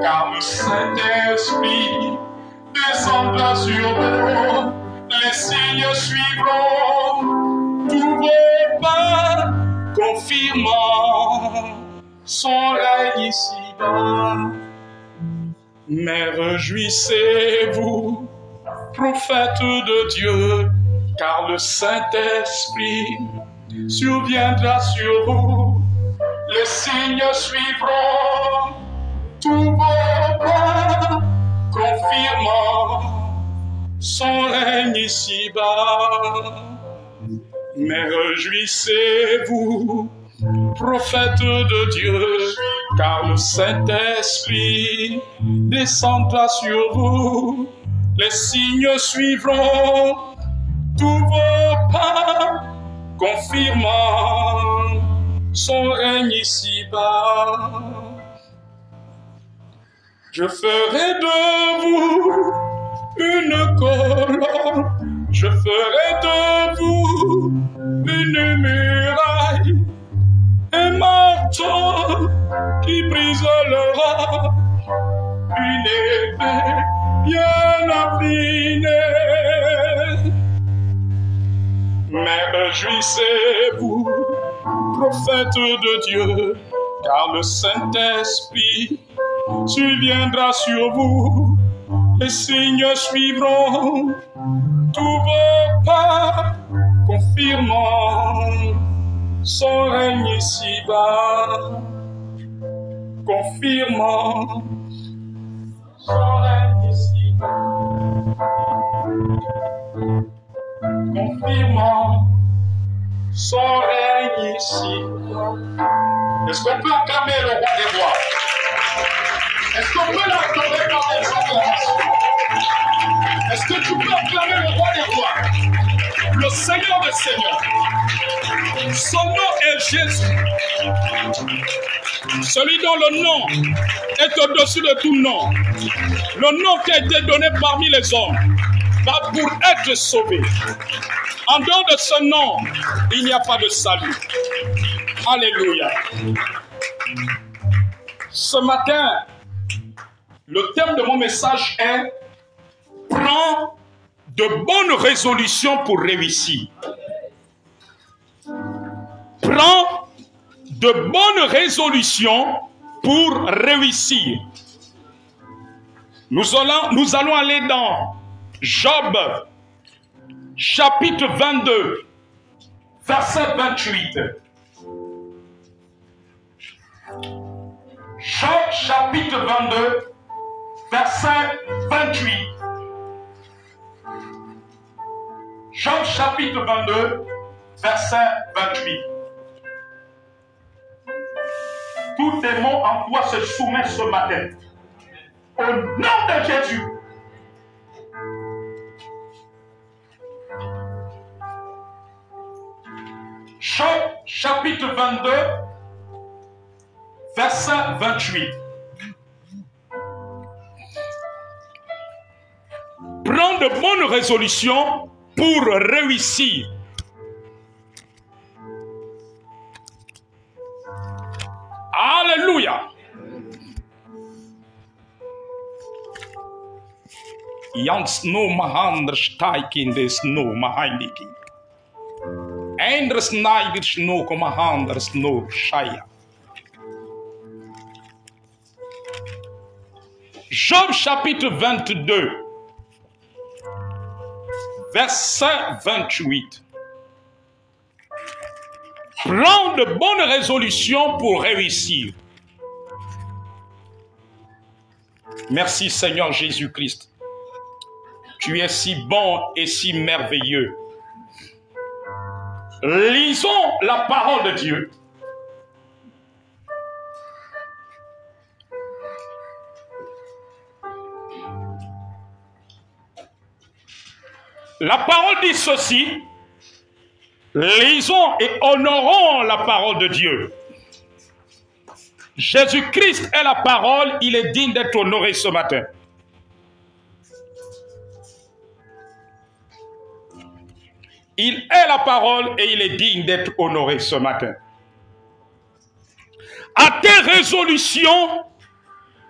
car le Saint-Esprit descendra sur vous, les signes suivront tous vos pas, confirmant son règne ici-bas. Mais réjouissez-vous, prophètes de Dieu, car le Saint-Esprit surviendra sur vous, les signes suivront tous vos pas, confirmant son règne ici-bas. Mais réjouissez-vous, prophètes de Dieu, car le Saint-Esprit descendra sur vous, les signes suivront tous vos pas, confirmant son règne ici-bas. Je ferai de vous une colonne, je ferai de vous une muraille, un marteau qui brisera une épée bien affinée. Mais réjouissez-vous, prophètes de Dieu, car le Saint-Esprit surviendra sur vous, les signes suivront tous vos pas, confirmant son règne ici-bas, confirmant son règne ici-bas, confirmant son règne ici-bas. Est-ce qu'on peut acclamer le roi des rois? Est-ce qu'on peut l'acclamer par des acclamations? Est-ce que tu peux acclamer le roi des rois, le Seigneur des seigneurs? Son nom est Jésus, celui dont le nom est au-dessus de tout nom, le nom qui a été donné parmi les hommes pour être sauvé. En dehors de ce nom, il n'y a pas de salut. Alléluia. Ce matin, le thème de mon message est « Prends de bonnes résolutions pour réussir ». Prends de bonnes résolutions pour réussir. Nous allons aller dans Job, chapitre 22, verset 28. Job, chapitre 22, verset 28. Job, chapitre 22, verset 28. Tout démon en toi se soumet ce matin. Au nom de Jésus. Job, chapitre 22, verset 28. Prends de bonnes résolutions pour réussir. Alléluia. Jans no mahanders stijken des no mahindiki. Einders naiders no mahanders no shaya. Job chapitre 22, verset 28. Prends de bonnes résolutions pour réussir. Merci Seigneur Jésus-Christ. Tu es si bon et si merveilleux. Lisons la parole de Dieu. La parole dit ceci. Lisons et honorons la parole de Dieu. Jésus-Christ est la parole, il est digne d'être honoré ce matin. Il est la parole et il est digne d'être honoré ce matin. À tes résolutions,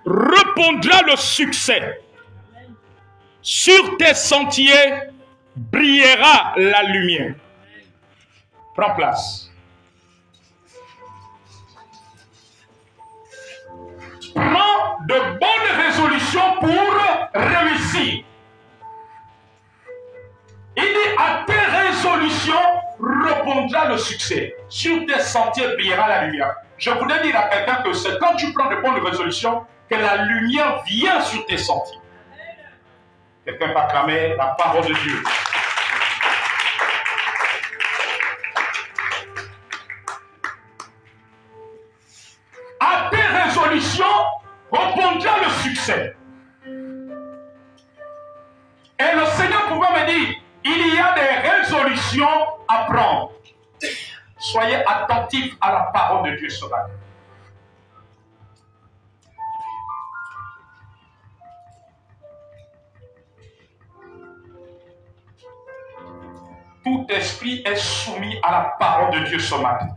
répondra le succès. Sur tes sentiers brillera la lumière. Prends place. Prends de bonnes résolutions pour réussir. Il dit à tes résolutions répondra le succès. Sur tes sentiers brillera la lumière. Je voudrais dire à quelqu'un que c'est quand tu prends de bonnes résolutions que la lumière vient sur tes sentiers. Quelqu'un va acclamer la parole de Dieu. À tes résolutions répondra le succès. Et le Seigneur pouvait me dire, il y a des résolutions à prendre. Soyez attentifs à la parole de Dieu ce matin. Tout esprit est soumis à la parole de Dieu ce matin.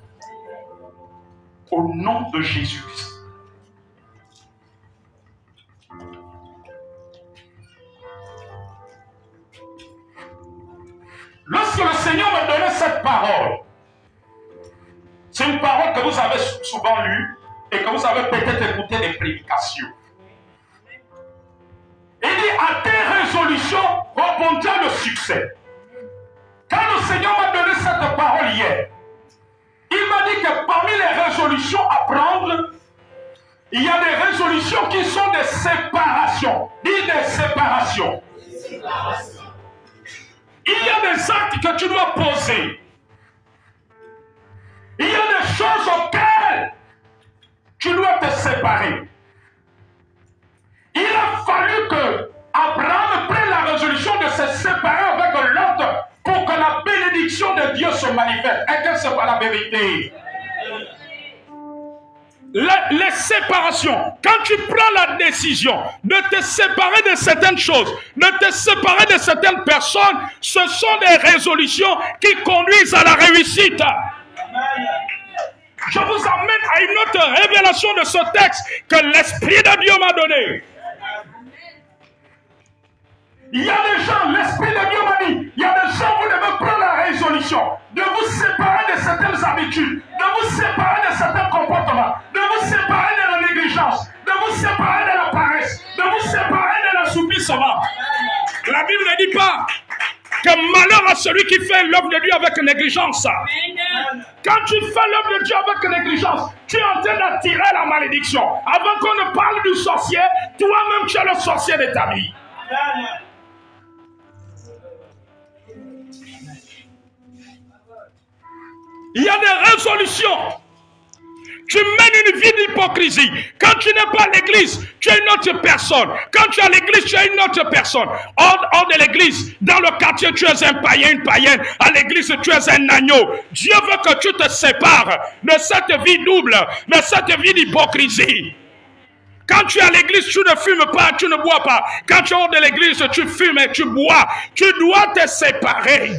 Au nom de Jésus-Christ. Lorsque le Seigneur me donnait cette parole, c'est une parole que vous avez souvent lue et que vous avez peut-être écouté des prédications. Il dit, à tes résolutions répondra le succès. Quand le Seigneur m'a donné cette parole hier, il m'a dit que parmi les résolutions à prendre, il y a des résolutions qui sont des séparations. Dis des séparations. Il y a des actes que tu dois poser. Il y a des choses auxquelles tu dois te séparer. Il a fallu que Abraham prenne la résolution de se séparer avec l'autre pour que la bénédiction de Dieu se manifeste. Et que ce n'est pas la vérité. Les séparations, quand tu prends la décision de te séparer de certaines choses, de te séparer de certaines personnes, ce sont des résolutions qui conduisent à la réussite. Je vous amène à une autre révélation de ce texte que l'Esprit de Dieu m'a donné. Il y a des gens, l'Esprit de Dieu m'a dit, il y a des gens, vous devez prendre la résolution de vous séparer de certaines habitudes, de vous séparer de certains comportements, de vous séparer de la négligence, de vous séparer de la paresse, de vous séparer de l'assoupissement. La Bible ne dit pas que malheur à celui qui fait l'œuvre de Dieu avec négligence. Quand tu fais l'œuvre de Dieu avec négligence, tu es en train d'attirer la malédiction. Avant qu'on ne parle du sorcier, toi-même tu es le sorcier de ta vie. Il y a des résolutions. Tu mènes une vie d'hypocrisie. Quand tu n'es pas à l'église, tu es une autre personne. Quand tu es à l'église, tu es une autre personne. Hors de l'église, dans le quartier, tu es un païen, une païenne. À l'église, tu es un agneau. Dieu veut que tu te sépares de cette vie double, de cette vie d'hypocrisie. Quand tu es à l'église, tu ne fumes pas, tu ne bois pas. Quand tu es hors de l'église, tu fumes et tu bois. Tu dois te séparer.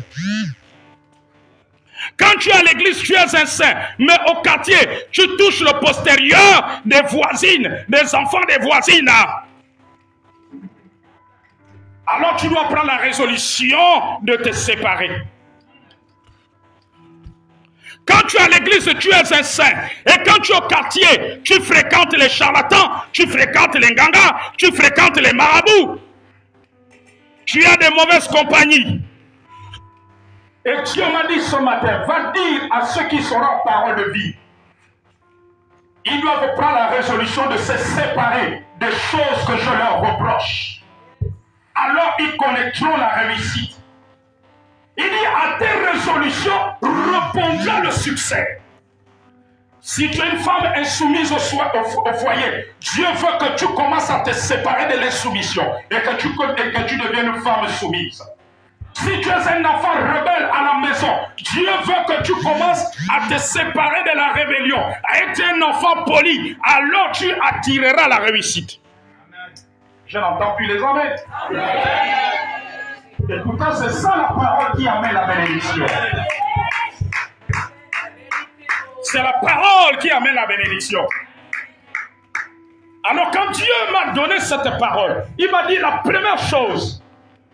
Quand tu es à l'église, tu es un saint. Mais au quartier, tu touches le postérieur des voisines, des enfants des voisines. Alors tu dois prendre la résolution de te séparer. Quand tu es à l'église, tu es un saint. Et quand tu es au quartier, tu fréquentes les charlatans, tu fréquentes les gangas, tu fréquentes les marabouts. Tu as des mauvaises compagnies. Et Dieu m'a dit ce matin, va dire à ceux qui seront parole de vie, ils doivent prendre la résolution de se séparer des choses que je leur reproche. Alors ils connaîtront la réussite. Il dit à tes résolutions répondra le succès. Si tu es une femme insoumise au foyer, Dieu veut que tu commences à te séparer de l'insoumission et que tu deviennes une femme soumise. Si tu es un enfant rebelle à la maison, Dieu veut que tu commences à te séparer de la rébellion, à être un enfant poli, alors tu attireras la réussite. Je n'entends plus les amens. Et pourtant, c'est ça la parole qui amène la bénédiction. C'est la parole qui amène la bénédiction. Alors quand Dieu m'a donné cette parole, il m'a dit la première chose,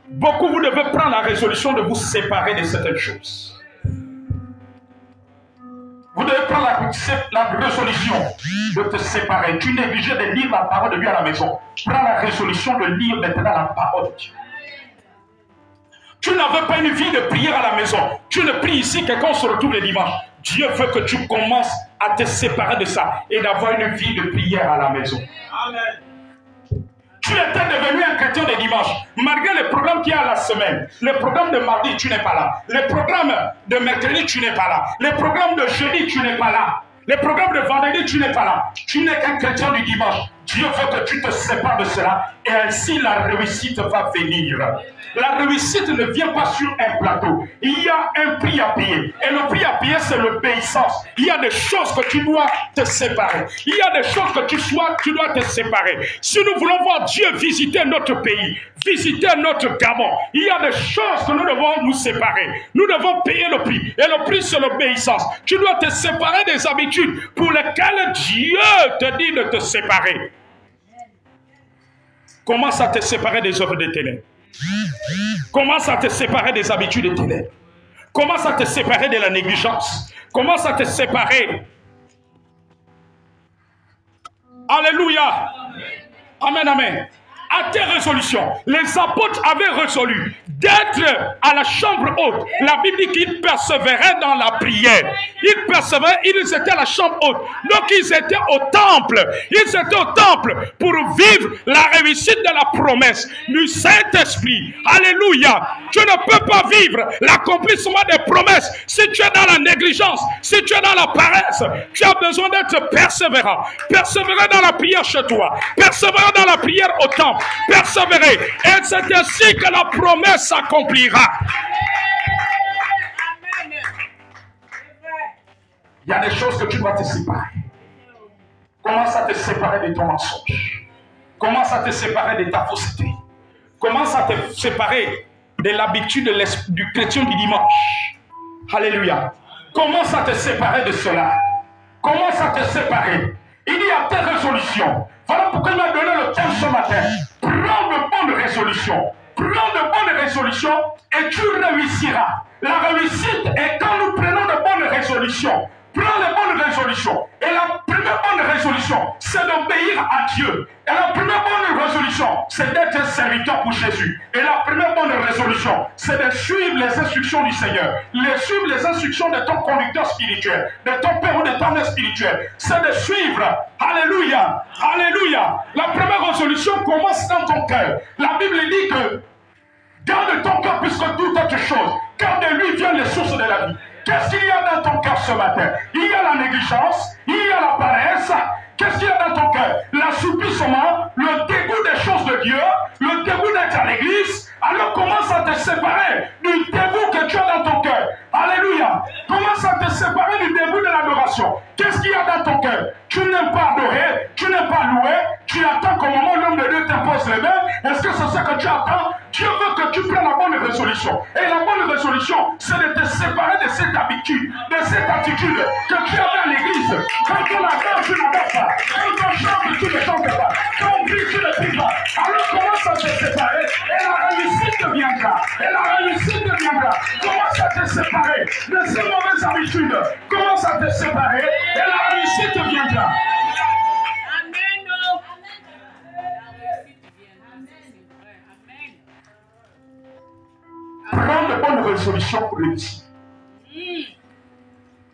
beaucoup vous devez prendre la résolution de vous séparer de certaines choses. Vous devez prendre la résolution de te séparer. Tu négliges de lire la parole de Dieu à la maison. Prends la résolution de lire maintenant la parole de Dieu. Tu n'avais pas une vie de prière à la maison. Tu ne pries ici que quand on se retrouve le dimanche. Dieu veut que tu commences à te séparer de ça et d'avoir une vie de prière à la maison. Amen. Tu étais devenu un chrétien de dimanche, malgré les programmes qu'il y a la semaine. Les programmes de mardi, tu n'es pas là. Les programmes de mercredi, tu n'es pas là. Les programmes de jeudi, tu n'es pas là. Les programmes de vendredi, tu n'es pas là. Tu n'es qu'un chrétien du dimanche. Dieu veut que tu te sépares de cela et ainsi la réussite va venir. La réussite ne vient pas sur un plateau. Il y a un prix à payer. Et le prix à payer, c'est l'obéissance. Il y a des choses que tu dois te séparer. Il y a des choses que tu dois te séparer. Si nous voulons voir Dieu visiter notre pays, visiter notre Gabon, il y a des choses que nous devons nous séparer. Nous devons payer le prix. Et le prix, c'est l'obéissance. Tu dois te séparer des habitudes pour lesquelles Dieu te dit de te séparer. Commence à te séparer des œuvres de ténèbres. Commence à te séparer des habitudes de ténèbres. Commence à te séparer de la négligence. Commence à te séparer. Alléluia. Amen, amen. À tes résolutions, les apôtres avaient résolu d'être à la chambre haute. La Bible dit qu'ils persévéraient dans la prière. Ils persévéraient, ils étaient à la chambre haute. Donc ils étaient au temple. Ils étaient au temple pour vivre la réussite de la promesse du Saint-Esprit. Alléluia. Tu ne peux pas vivre l'accomplissement des promesses si tu es dans la négligence, si tu es dans la paresse. Tu as besoin d'être persévérant. Persévérer dans la prière chez toi. Persévérer dans la prière au temple. Persévérer. Et c'est ainsi que la promesse s'accomplira. Il y a des choses que tu dois te séparer. Commence à te séparer de ton mensonge. Commence à te séparer de ta fausseté. Commence à te séparer de l'habitude du chrétien du dimanche. Alléluia. Commence à te séparer de cela. Commence à te séparer. Il y a tes résolutions. Voilà pourquoi il m'a donné le thème ce matin. Prends de bonnes résolutions. Prends de bonnes résolutions et tu réussiras. La réussite est quand nous prenons de bonnes résolutions. Prends les bonnes résolutions. Et la première bonne résolution, c'est d'obéir à Dieu. Et la première bonne résolution, c'est d'être un serviteur pour Jésus. Et la première bonne résolution, c'est de suivre les instructions du Seigneur. Suivre les instructions de ton conducteur spirituel, de ton père ou de ta mère spirituelle. C'est de suivre. Alléluia. Alléluia. La première résolution commence dans ton cœur. La Bible dit que garde ton cœur plus que toute autre chose, car de lui viennent les sources de la vie. Qu'est-ce qu'il y a dans ton cœur ce matin? Il y a la négligence, il y a la paresse. Qu'est-ce qu'il y a dans ton cœur? L'assoupissement, le dégoût des choses de Dieu, le dégoût d'être à l'église. Alors commence à te séparer du dégoût que tu as dans ton cœur. Alléluia. Commence à te séparer du dégoût de l'adoration. Qu'est-ce qu'il y a dans ton cœur? Tu n'aimes pas adorer, tu n'aimes pas louer, tu attends qu'au moment où l'homme de Dieu t'impose les mains. Est-ce que c'est ça que tu attends? Dieu veut que tu prennes la bonne résolution. Et la bonne résolution, c'est de te séparer de cette habitude, de cette attitude que tu avais à l'église. Quand on adore, tu n'adores pas. Quand on chante, tu ne chantes pas. Quand on prie, tu ne pries pas. Alors commence à te séparer et la réussite viendra. Et la réussite viendra. Commence à te séparer de ces mauvaises habitudes. Commence à te séparer et la réussite viendra. Prends de bonnes résolutions pour réussir.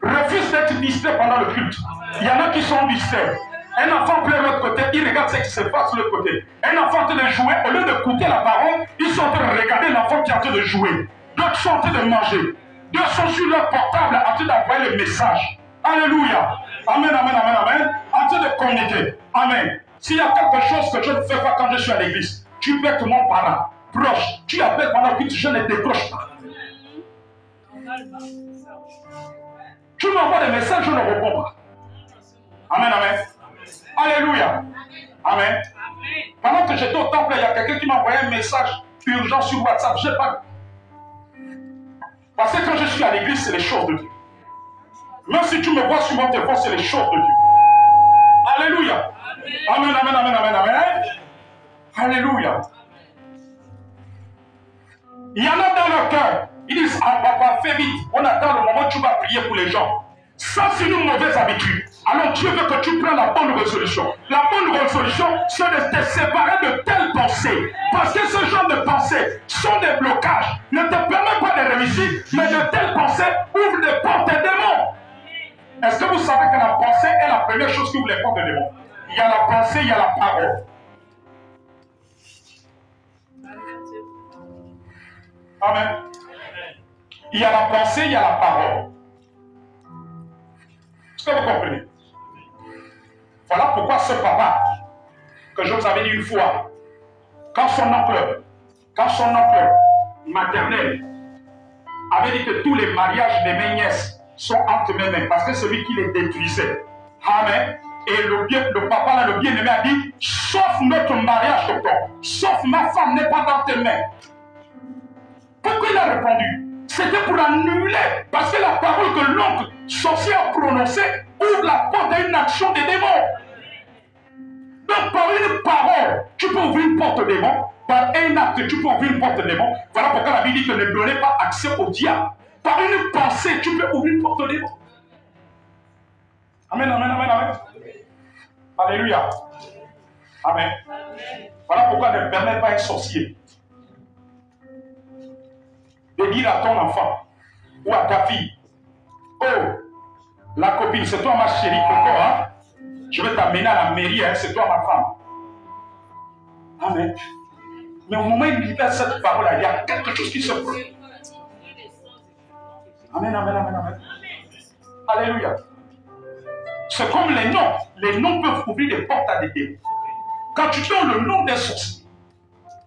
Refuse d'être distrait pendant le culte. Il y en a qui sont distraits. Un enfant pleure de l'autre côté, il regarde ce qui se passe de l'autre côté. Un enfant est en train de jouer, au lieu d'écouter la parole, ils sont en train de regarder l'enfant qui est en train de jouer. D'autres sont en train de manger. D'autres sont sur leur portable en train d'envoyer le message. Alléluia. Amen, amen, amen, amen. En train de communiquer. Amen. S'il y a quelque chose que je ne fais pas quand je suis à l'église, tu peux être mon parent proche. Tu appelles pendant le culte, je ne décroche pas. Tu m'envoies des messages, je ne réponds pas. Amen, amen. Alléluia. Amen. Pendant que j'étais au temple, il y a quelqu'un qui m'a envoyé un message urgent sur WhatsApp. Je n'ai pas. Parce que quand je suis à l'église, c'est les choses de Dieu. Même si tu me vois sur mon téléphone, c'est les choses de Dieu. Alléluia. Amen, amen, amen, amen, amen. Alléluia. Il y en a dans leur cœur. Ils disent, ah papa, fais vite. On attend le moment où tu vas prier pour les gens. Ça, c'est une mauvaise habitude. Alors Dieu veut que tu prennes la bonne résolution. La bonne résolution, c'est de te séparer de telles pensées. Parce que ce genre de pensées sont des blocages. Ne te permettent pas de réussir, mais de telles pensées ouvrent des portes des démons. Est-ce que vous savez que la pensée est la première chose qui ouvre les portes des démons? Il y a la pensée, il y a la parole. Amen. Il y a la pensée, il y a la parole. Est-ce que vous comprenez? Voilà pourquoi ce papa, que je vous avais dit une fois, quand son oncle maternel avait dit que tous les mariages de mes nièces sont entre mes mains, parce que celui qui les détruisait. Amen. Et le papa, là, le bien-aimé, a dit, sauf notre mariage, docteur, sauf ma femme n'est pas dans tes mains. Pourquoi il a répondu? C'était pour annuler, parce que la parole que l'oncle sorcier a prononcée ouvre la porte à une action des démons. Donc par une parole, tu peux ouvrir une porte des démons. Par un acte, tu peux ouvrir une porte des démons. Voilà pourquoi la Bible dit que ne donnez pas accès au diable. Par une pensée, tu peux ouvrir une porte aux démons. Amen, amen, amen, amen. Alléluia. Amen. Voilà pourquoi ne permets pas un sorcier de dire à ton enfant ou à ta fille, oh, la copine, c'est toi ma chérie, pourquoi, hein? Je vais t'amener à la mairie, hein, c'est toi ma femme. Amen. Mais au moment où il libère cette parole-là, il y a quelque chose qui se produit. Amen, amen, amen, amen. Alléluia. C'est comme les noms. Les noms peuvent ouvrir des portes à des démons. Quand tu donnes le nom d'un sorcier,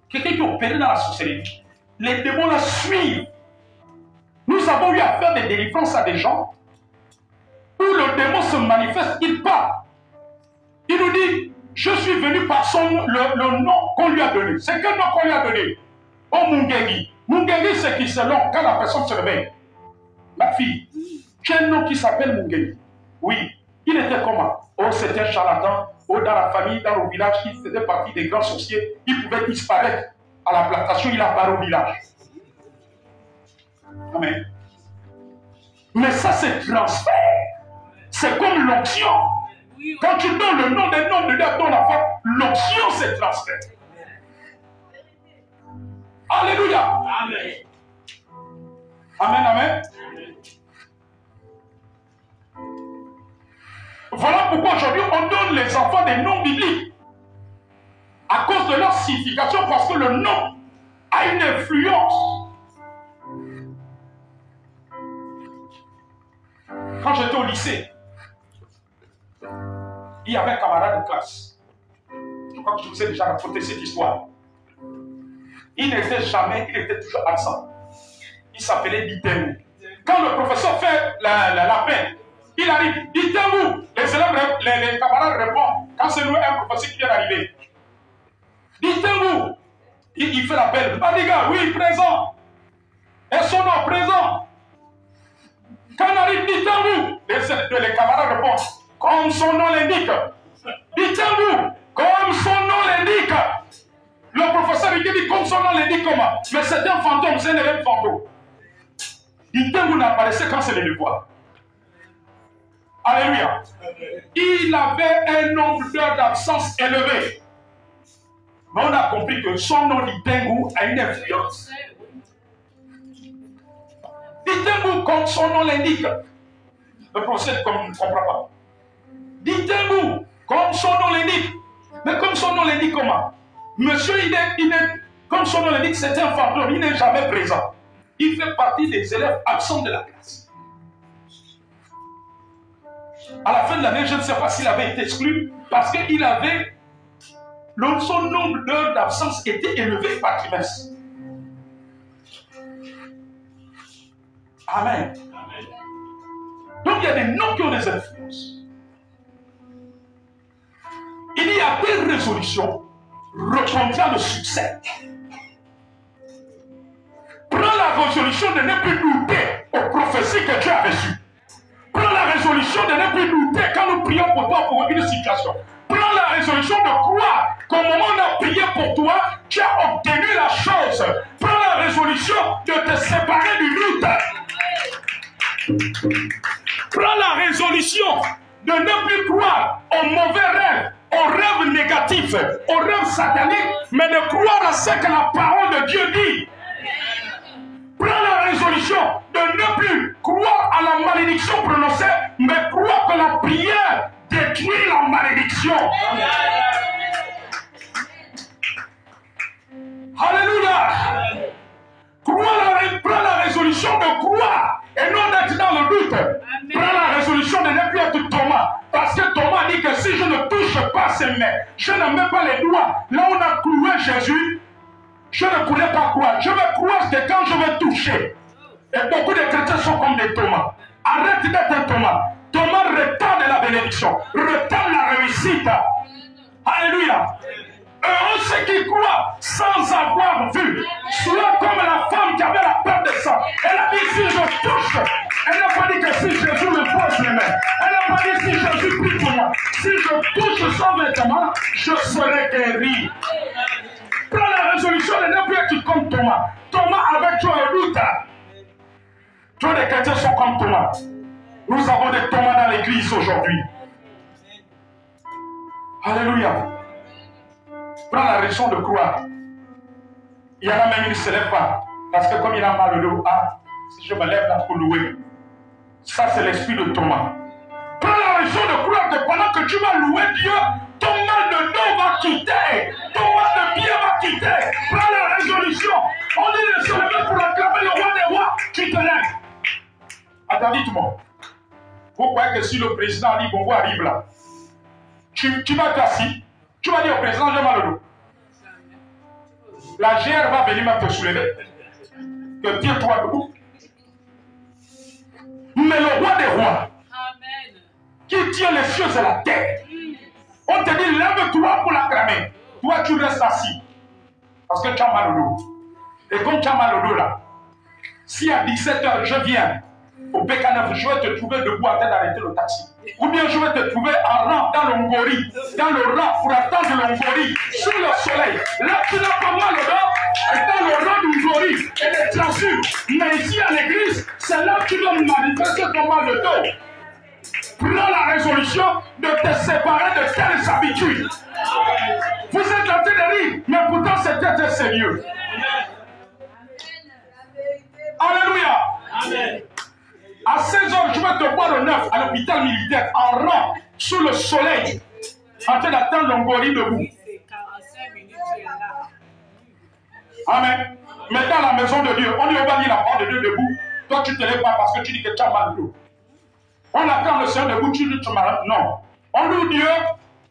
quelqu'un qui opère dans la sorcellerie, les démons la suivent. Nous avons eu à faire des délivrances à des gens où le démon se manifeste, il part. Il nous dit, je suis venu par le nom qu'on lui a donné. C'est quel nom qu'on lui a donné? Oh, Mungengi. Mungengi, c'est qui? C'est long quand la personne se réveille. Ma fille, tu as un nom qui s'appelle Mungengi. Oui. Il était comment? Oh, c'était un charlatan. Oh, dans la famille, dans le village, il faisait partie des grands sorciers. Il pouvait disparaître. À la plantation, il apparaît au village. Amen. Mais ça, c'est transfert. C'est comme l'onction. Quand tu donnes le nom des noms de Dieu à ton enfant, l'onction, c'est transfert. Alléluia. Amen. Amen, amen. Voilà pourquoi aujourd'hui, on donne les enfants des noms bibliques. À cause de leur signification, parce que le nom a une influence. Quand j'étais au lycée, il y avait un camarade de classe. Je crois que je vous ai déjà raconté cette histoire. Il n'était jamais, il était toujours absent. Il s'appelait Ditengu. Quand le professeur fait la peine, il arrive, Ditengu. Les élèves, les camarades répondent. Quand c'est nous un professeur qui vient d'arriver. Ditengu. Il fait l'appel. Badiga, oui, présent. Et son nom, présent. Quand on arrive, Ditengu. Les camarades répondent. Comme son nom l'indique. Ditengu. Comme son nom l'indique. Le professeur il dit comme son nom l'indique comment? Mais c'est un fantôme, c'est un élève fantôme. Ditengu n'apparaissait quand c'est le devoir. Alléluia. Il avait un nombre d'heures d'absence élevé. Mais on a compris que son nom Ditengu a une influence. Ditengu, comme son nom l'indique. Le professeur ne comprend pas. Ditengu, comme son nom l'indique. Mais comme son nom l'indique comment? Monsieur, comme son nom l'indique, c'est un fantôme, il n'est jamais présent. Il fait partie des élèves absents de la classe. À la fin de l'année, je ne sais pas s'il avait été exclu parce qu'il avait. Son nombre d'heures d'absence était élevé par trimestre. Amen. Donc il y a des noms qui ont des influences. Il y a des résolutions reconduisant le succès. Prends la résolution de ne plus douter aux prophéties que Dieu a reçues. Prends la résolution de ne plus douter quand nous prions pour toi pour une situation. Prends la résolution de croire qu'au moment où on a prié pour toi, tu as obtenu la chose. Prends la résolution de te séparer du doute. Prends la résolution de ne plus croire aux mauvais rêves, aux rêves négatifs, aux rêves sataniques, mais de croire à ce que la parole de Dieu dit. Prends la résolution de ne plus croire à la malédiction prononcée, mais croire que la prière détruit la malédiction. Alléluia. Prends la résolution de croire et non d'être dans le doute. Prends la résolution de ne plus être Thomas. Parce que Thomas dit que si je ne touche pas ses mains, je ne mets pas les doigts là où on a cloué Jésus, je ne pourrais pas croire. Je vais croire que quand je vais toucher. Et beaucoup de chrétiens sont comme des Thomas. Arrête d'être un Thomas. Thomas retarde la bénédiction, retarde la réussite. Alléluia. Heureux ceux qui croient sans avoir vu. Sois comme la femme qui avait la peur de sang. Elle a dit si je touche. Elle n'a pas dit que si Jésus me pose les mains. Elle n'a pas dit si Jésus prie pour moi. Si je touche son vêtement, je serai guéri. Prends la résolution de ne plus être comme Thomas. Thomas avec toi un doute. Tous les chrétiens sont comme Thomas. Nous avons des Thomas dans l'église aujourd'hui. Alléluia. Prends la raison de croire. Il y en a même qui ne se lèvent pas. Parce que comme il a mal au dos, si je me lève là pour louer. Ça, c'est l'esprit de Thomas. Prends la raison de croire que pendant que tu vas louer Dieu, ton mal de dos va quitter. Ton mal de pied va quitter. Prends la résolution. On dit de se lever pour acclamer le roi des rois. Tu te lèves. Attends, dites-moi. Vous croyez que si le président Ali Bongo arrive là, tu vas t'assis, tu vas dire au président, j'ai mal au dos. La GR va venir même te soulever. Que tiens-toi debout. Mais le roi des rois, qui tient les cieux et la terre, on te dit, lève-toi pour l'acclamer. Toi, tu restes assis. Parce que tu as mal au dos. Et comme tu as mal au dos là, si à 17h je viens au BK9, je vais te trouver debout en train d'arrêter le taxi. Ou bien je vais te trouver en rang dans l'Ongori, dans le rang pour attendre l'Ongori, sur le soleil. Là, tu n'as pas mal au dos, dans le rang d'Ongori et des transures. Mais ici à l'église, c'est là que tu dois manifester ton mal de dos. Prends la résolution de te séparer de telles habitudes. Vous êtes en train de rire, mais pourtant c'était sérieux. Alléluia. Amen. À 16h, je vais te voir le 9 à l'hôpital militaire, en rang, sous le soleil, en train d'attendre l'Ongori debout. Amen. Mais dans la maison de Dieu, on dit on va lire la parole de Dieu debout. Toi, tu ne te lèves pas parce que tu dis que tu as mal au dos. On attend le Seigneur debout, tu dis que tu as mal. Non. On loue Dieu,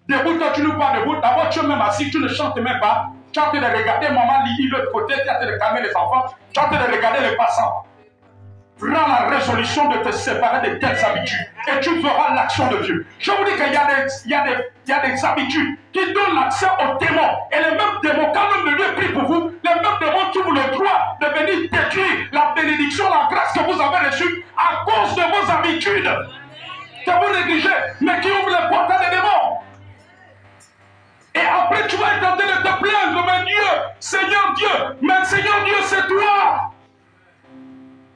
debout, toi, tu ne pas debout. D'abord, tu es même assis, tu ne chantes même pas. Tu es en train de regarder maman Lily de l'autre côté, tu es en train de calmer les enfants, tu es en train de regarder les passants. Prends la résolution de te séparer de telles habitudes et tu verras l'action de Dieu. Je vous dis qu'il y a des habitudes qui donnent l'accès aux démons. Et les mêmes démons, quand l'homme de Dieu prie pour vous, les mêmes démons qui vous le droit de venir détruire la bénédiction, la grâce que vous avez reçue à cause de vos habitudes que vous négligez, mais qui ouvrent les portes des démons. Et après, tu vas être en train de te plaindre, mais Dieu, Seigneur Dieu, mais Seigneur Dieu, c'est toi.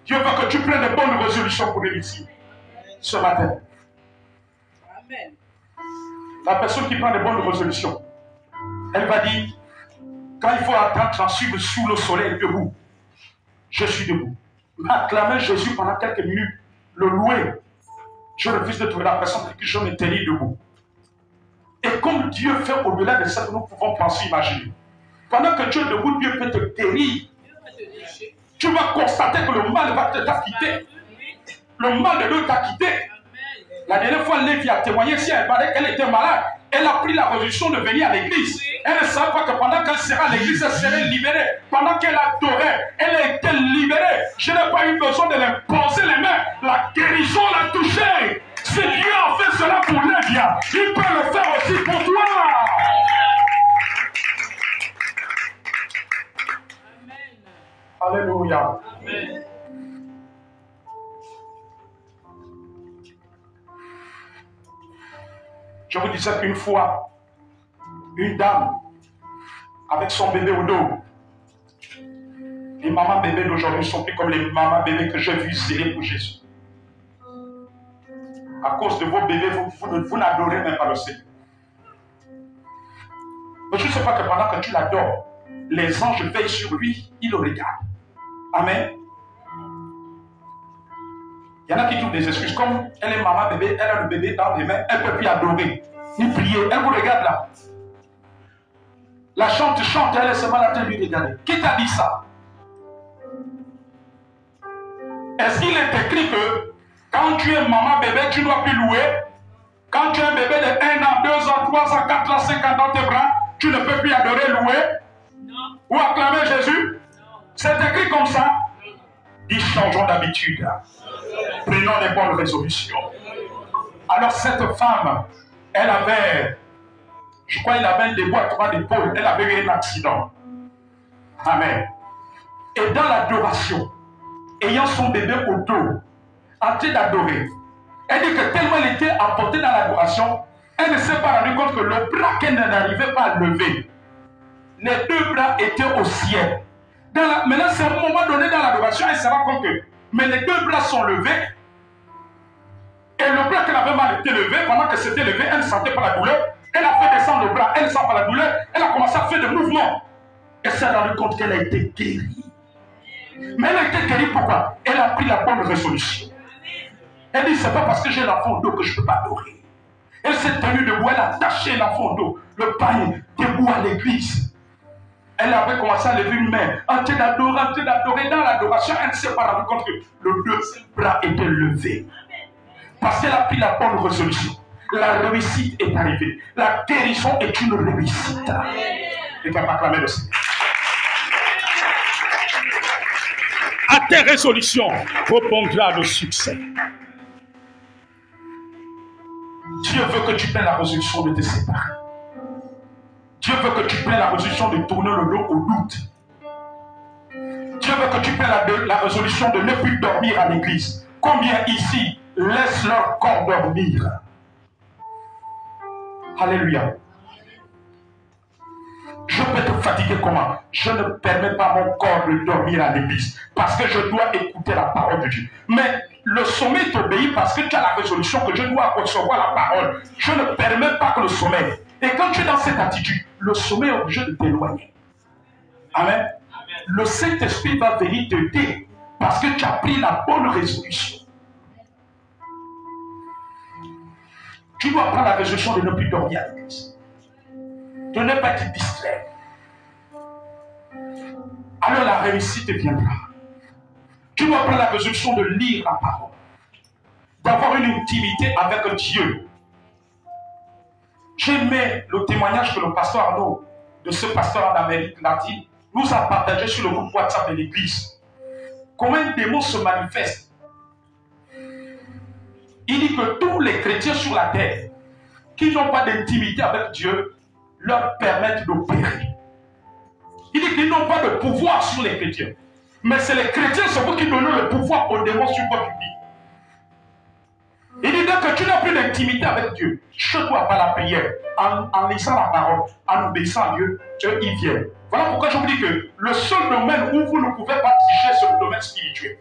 Dieu veut que tu prennes de bonnes résolutions pour réussir ce matin. Amen. La personne qui prend de bonnes résolutions, elle va dire, quand il faut attendre suivre sous le soleil debout, je suis debout. Acclamer Jésus pendant quelques minutes, le louer. Je refuse de trouver la personne avec qui je me tenir debout. Et comme Dieu fait au-delà de ça que nous pouvons penser, imaginer. Pendant que tu es debout, Dieu peut te guérir. Tu vas constater que le mal va t'a quitté. Le mal de Dieu t'a quitté. La dernière fois, Lévi a témoigné, si elle parlait qu'elle était malade, elle a pris la résolution de venir à l'église. Elle ne savait pas que pendant qu'elle serait à l'église, elle serait libérée. Pendant qu'elle adorait, elle a été libérée. Je n'ai pas eu besoin de l'imposer les mains. La guérison l'a touchée. Si Dieu a fait cela pour Lévi, il peut le faire aussi pour toi. Alléluia. Amen. Je vous disais qu'une fois, une dame avec son bébé au dos. Les mamans bébés d'aujourd'hui ne sont plus comme les mamans bébés que j'ai vues zéler pour Jésus. À cause de vos bébés, vous n'adorez même pas le Seigneur. Mais je ne sais pas que pendant que tu l'adores, les anges veillent sur lui, ils le regardent. Amen. Il y en a qui trouvent des excuses. Comme elle est maman bébé, elle a le bébé dans les mains, elle ne peut plus adorer, ni prier. Elle vous regarde là. La chante, elle est seulement là de lui regarder. Qui t'a dit ça? Est-ce qu'il est écrit que quand tu es maman bébé, tu ne dois plus louer? Quand tu es un bébé de 1 an, 2 ans, 3 ans, 4 ans, 5 ans dans tes bras, tu ne peux plus adorer, louer? Non. Ou acclamer Jésus? Non. C'est écrit comme ça. Ils changeront d'habitude. Prenons les bonnes résolutions. Alors cette femme, elle avait, je crois qu'il avait un déboîtement d'épaule, elle avait eu un accident. Amen. Et dans l'adoration, ayant son bébé au dos, en train d'adorer, elle dit que tellement elle était emportée dans l'adoration, elle ne s'est pas rendue compte que le bras qu'elle n'arrivait pas à lever, les deux bras étaient au ciel. Maintenant, c'est un moment donné dans l'adoration, elle se rend compte que mais les deux bras sont levés, et le bras qu'elle avait mal été levé, pendant que c'était levé, elle ne sentait pas la douleur, elle a fait descendre le bras, elle ne sent pas la douleur, elle a commencé à faire des mouvements. Elle s'est rendue compte qu'elle a été guérie. Mais elle a été guérie pourquoi? Elle a pris la bonne résolution. Elle dit, c'est pas parce que j'ai l'enfant au dos que je ne peux pas adorer. Elle s'est tenue debout, elle a attaché l'enfant au dos, le pagne, debout à l'église. Elle avait commencé à lever une main, en train d'adorer. Dans l'adoration, elle ne s'est pas rendue compte que le deuxième bras était levé. Parce qu'elle a pris la bonne résolution. La réussite est arrivée. La guérison est une réussite. Et qu'elle va acclamer le Seigneur. À tes résolutions répondra le succès. Dieu veut que tu prennes la résolution de te séparer. Dieu veut que tu prennes la résolution de tourner le dos au doute. Dieu veut que tu prennes la résolution de ne plus dormir à l'église. Combien ici laissent leur corps dormir? Alléluia. Je peux te fatiguer comment? Je ne permets pas à mon corps de dormir à l'église parce que je dois écouter la parole de Dieu. Mais le sommeil t'obéit parce que tu as la résolution que je dois recevoir la parole. Je ne permets pas que le sommeil. Et quand tu es dans cette attitude, le sommeil est obligé de t'éloigner. Amen. Le Saint-Esprit va venir t'aider parce que tu as pris la bonne résolution. Tu dois prendre la résolution de ne plus dormir à l'église. De ne pas te distraire. Alors la réussite viendra. Tu dois prendre la résolution de lire la parole. D'avoir une intimité avec Dieu. J'aimais le témoignage que le pasteur Arnaud, de ce pasteur en Amérique latine, nous a partagé sur le groupe WhatsApp de l'église. Comment un démon se manifeste. Il dit que tous les chrétiens sur la terre qui n'ont pas d'intimité avec Dieu leur permettent d'opérer. Il dit qu'ils n'ont pas de pouvoir sur les chrétiens. Mais c'est les chrétiens, c'est vous qui donnez le pouvoir aux démons sur votre vie. Il dit donc que tu n'as plus d'intimité avec Dieu. Je dois pas la prière. En lisant la parole, en obéissant à Dieu, Dieu y vient. Voilà pourquoi je vous dis que le seul domaine où vous ne pouvez pas tricher, c'est le domaine spirituel.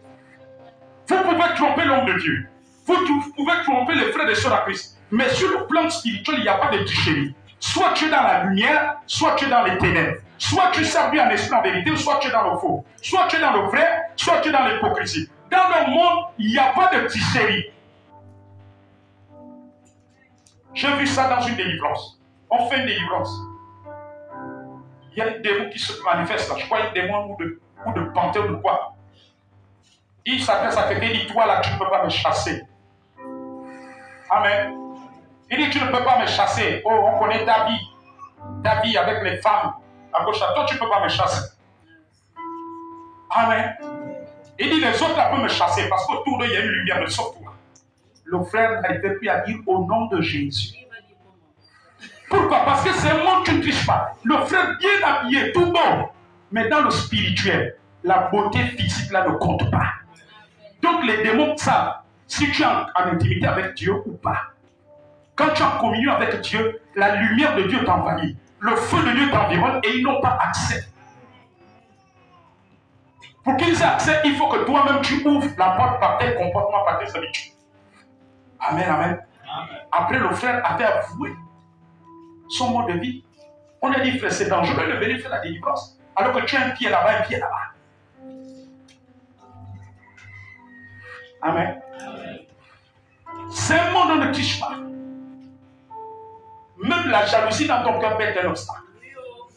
Vous pouvez tromper l'homme de Dieu. Vous pouvez tromper les frères et sœurs à Christ. Mais sur le plan spirituel, il n'y a pas de tricherie. Soit tu es dans la lumière, soit tu es dans les ténèbres. Soit tu sers Dieu en esprit en vérité, soit tu es dans le faux. Soit tu es dans le vrai, soit tu es dans l'hypocrisie. Dans le monde, il n'y a pas de tricherie. J'ai vu ça dans une délivrance. On fait une délivrance. Il y a un démon qui se manifeste là. Je crois un démon ou de panthère ou de quoi. Il s'adresse à quelqu'un et dit, toi là, tu ne peux pas me chasser. Amen. Il dit, tu ne peux pas me chasser. Oh, on connaît ta vie avec les femmes à gauche à toi, tu ne peux pas me chasser. Amen. Il dit, les autres là peuvent me chasser parce qu'autour d'eux, il y a une lumière de sorte. Le frère n'arrivait plus à dire au nom de Jésus. Pourquoi? Parce que c'est un monde qui ne triche pas. Le frère bien habillé, tout bon. Mais dans le spirituel, la beauté physique là ne compte pas. Donc les démons savent si tu es en intimité avec Dieu ou pas. Quand tu es en communion avec Dieu, la lumière de Dieu t'envahit. le feu de Dieu t'environne et ils n'ont pas accès. Pour qu'ils aient accès, il faut que toi-même tu ouvres la porte par tes comportements, par tes habitudes. Amen, amen. Après, le frère avait avoué son mode de vie. On a dit, frère, c'est dangereux de venir faire la délivrance, alors que tu as un pied là-bas, un pied là-bas. Amen. C'est un monde où on ne touche pas. Même la jalousie dans ton cœur peut être un obstacle.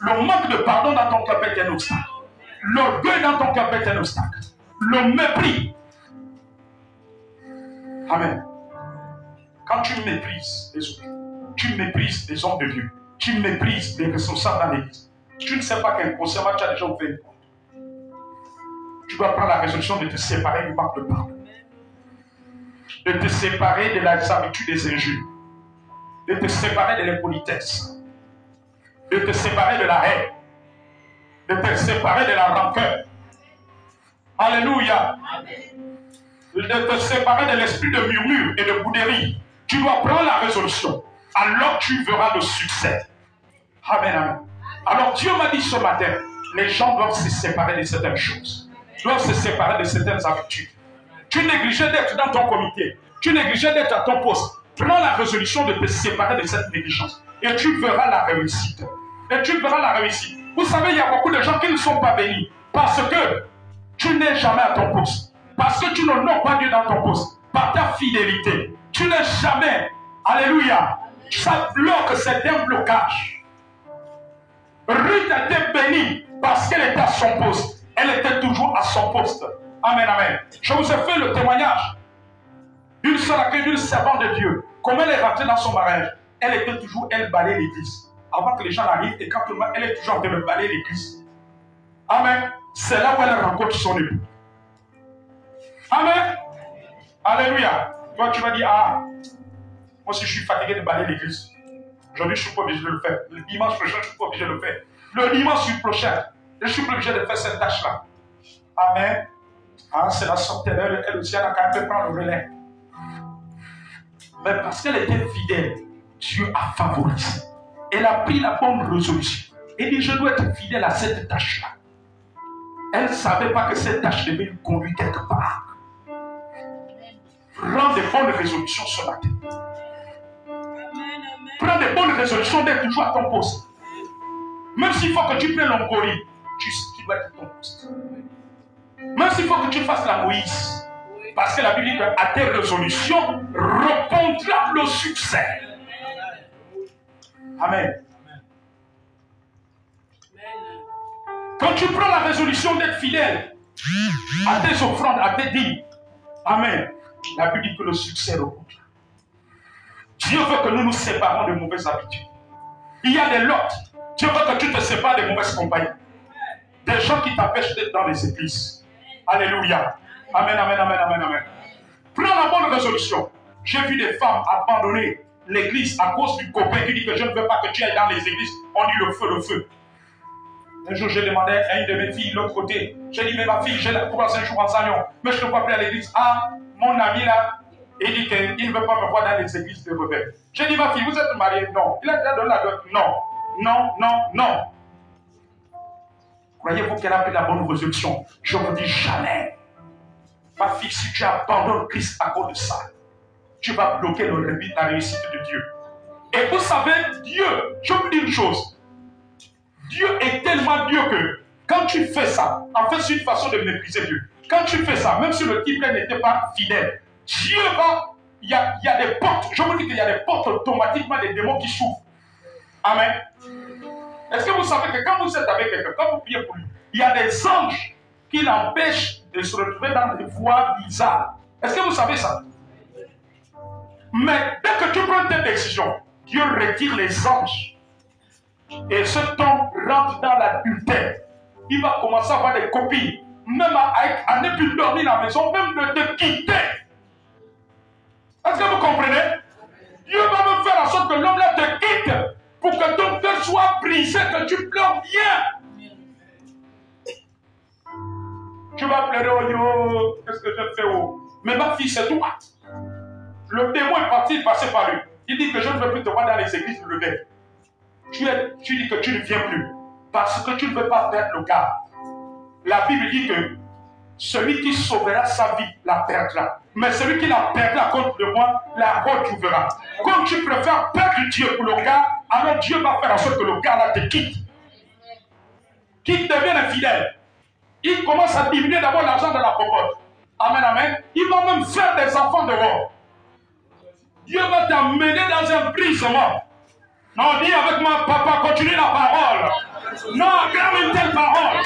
Le manque de pardon dans ton cœur peut être un obstacle. L'orgueil dans ton cœur peut être un obstacle. Le mépris. Amen. Quand tu méprises les autres, tu méprises les hommes de Dieu, tu méprises les responsables dans l'église, tu ne sais pas qu'inconsciemment tu as déjà ouvert une porte. Tu dois prendre la résolution de te séparer du manque de pardon, de te séparer de la habitude des injures, de te séparer de l'impolitesse, de te séparer de la haine, de te séparer de la rancœur. Alléluia. De te séparer de l'esprit de murmure et de bouderie. Tu dois prendre la résolution. Alors tu verras le succès. Amen, amen. Alors Dieu m'a dit ce matin, les gens doivent se séparer de certaines choses. Doivent se séparer de certaines habitudes. Tu négligeais d'être dans ton comité. Tu négligeais d'être à ton poste. Prends la résolution de te séparer de cette négligence. Et tu verras la réussite. Et tu verras la réussite. Vous savez, il y a beaucoup de gens qui ne sont pas bénis. Parce que tu n'es jamais à ton poste. Parce que tu n'honores pas Dieu dans ton poste. Par ta fidélité. Tu n'es jamais. Alléluia. Ça bloque, c'est un blocage. Ruth était bénie parce qu'elle était à son poste. Elle était toujours à son poste. Amen, amen. Je vous ai fait le témoignage d'une seule d'une servante de Dieu. Comment elle est rentrée dans son mariage. Elle était toujours, elle balayait l'église. Avant que les gens arrivent, et quand tout le monde, elle est toujours en train de balayer l'église. Amen. C'est là où elle rencontre son époux. Amen. Alléluia. Toi, tu vas dire, ah, moi aussi je suis fatigué de balayer l'église. Aujourd'hui, je ne suis pas obligé de le faire. Le dimanche prochain, je ne suis pas obligé de le faire. Le dimanche prochain, je ne suis pas obligé de faire cette tâche-là. Amen. Ah, c'est la sortie d'elle, elle aussi, elle a quand même prendre le relais. Mais parce qu'elle était fidèle, Dieu a favorisé. Elle a pris la bonne résolution. Elle dit, je dois être fidèle à cette tâche-là. Elle ne savait pas que cette tâche devait lui conduire quelque part. Prends des bonnes résolutions ce matin. Prends des bonnes résolutions d'être toujours à ton poste. Même s'il faut que tu prennes l'oncorie, tu dois être à ton poste. Même s'il faut que tu fasses la Moïse. Parce que la Bible dit qu'à tes résolutions répondra le succès. Amen. Quand tu prends la résolution d'être fidèle à tes offrandes, à tes dîmes, amen, la Bible dit que le succès remonte. Dieu veut que nous nous séparons de mauvaises habitudes. Il y a des lots. Dieu veut que tu te sépares des mauvaises compagnies. Des gens qui t'empêchent d'être dans les églises. Alléluia. Amen, amen, amen, amen, amen. Prends la bonne résolution. J'ai vu des femmes abandonner l'église à cause du copain qui dit que je ne veux pas que tu ailles dans les églises. On dit le feu, le feu. Un jour, j'ai demandé à une de mes filles de l'autre côté. J'ai dit, mais ma fille, j'ai la croisée un jour en Zion, mais je ne te vois plus à l'église. Ah, mon ami là, il dit qu'il ne veut pas me voir dans les églises de rebelles. J'ai dit, ma fille, vous êtes mariée? Non. Il a déjà donné la dot. Non, non, non, non. Croyez-vous qu'elle a pris la bonne résolution? Je vous dis jamais. Ma fille, si tu abandonnes Christ à cause de ça, tu vas bloquer la réussite de Dieu. Et vous savez, Dieu, je vous dis une chose. Dieu est tellement Dieu que quand tu fais ça, en fait, c'est une façon de mépriser Dieu. Quand tu fais ça, même si le type n'était pas fidèle, Dieu va, il y a des portes, je vous dis qu'il y a des portes automatiquement des démons qui s'ouvrent. Amen. Est-ce que vous savez que quand vous êtes avec quelqu'un, quand vous priez pour lui, il y a des anges qui l'empêchent de se retrouver dans des voies bizarres. Est-ce que vous savez ça? Mais dès que tu prends tes décisions, Dieu retire les anges. Et ce homme rentre dans l'adultère. Il va commencer à avoir des copines. Même à ne plus dormir à la maison, même de te quitter. Est-ce que vous comprenez? Dieu va me faire en sorte que l'homme là te quitte pour que ton cœur soit brisé, que tu pleures bien. Tu vas pleurer, oh yo, qu'est-ce que je fais, oh? Mais ma fille, c'est toi. Le démon est parti, il passait par lui. Il dit que je ne veux plus te voir dans les églises de l'Éden. tu dis que tu ne viens plus. Parce que tu ne veux pas perdre le gars. La Bible dit que celui qui sauvera sa vie la perdra. Mais celui qui la perdra à cause de moi, la retrouvera. Comme tu préfères perdre Dieu pour le gars, alors Dieu va faire en sorte que le gars là te quitte. Qu'il devienne infidèle. Il commence à diminuer d'abord l'argent de la popote. Amen, amen. Il va même faire des enfants dehors. Dieu va t'amener dans un brisement. Non, dis avec moi, papa, continue la parole. Non, garde une telle parole.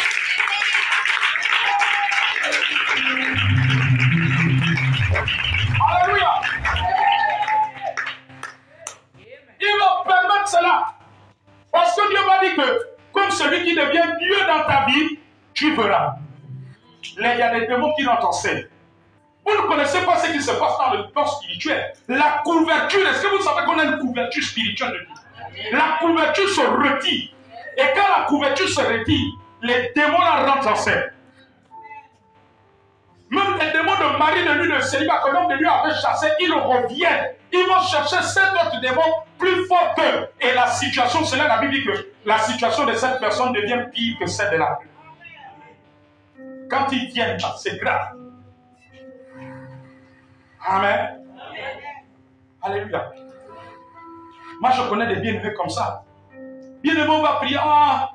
Alléluia. Il va permettre cela. Parce que Dieu m'a dit que, comme celui qui devient Dieu dans ta vie, tu verras. Là, il y a des démons qui n'ont enseignent. Vous ne connaissez pas ce qui se passe dans le plan spirituel. La couverture, est-ce que vous savez qu'on a une couverture spirituelle de Dieu? La couverture se retire. Et quand la couverture se retire, les démons la rentrent en scène. Même les démons de mari de lui, de célibat, que l'homme de lui avait chassé, ils reviennent. Ils vont chercher 7 autres démons plus forts qu'eux. Et la situation, c'est là la Bible dit que la situation de cette personne devient pire que celle de la pluie. Quand ils viennent, c'est grave. Amen. Alléluia. Moi, je connais des bien-aimés comme ça. Bien-aimé, on va prier. Ah,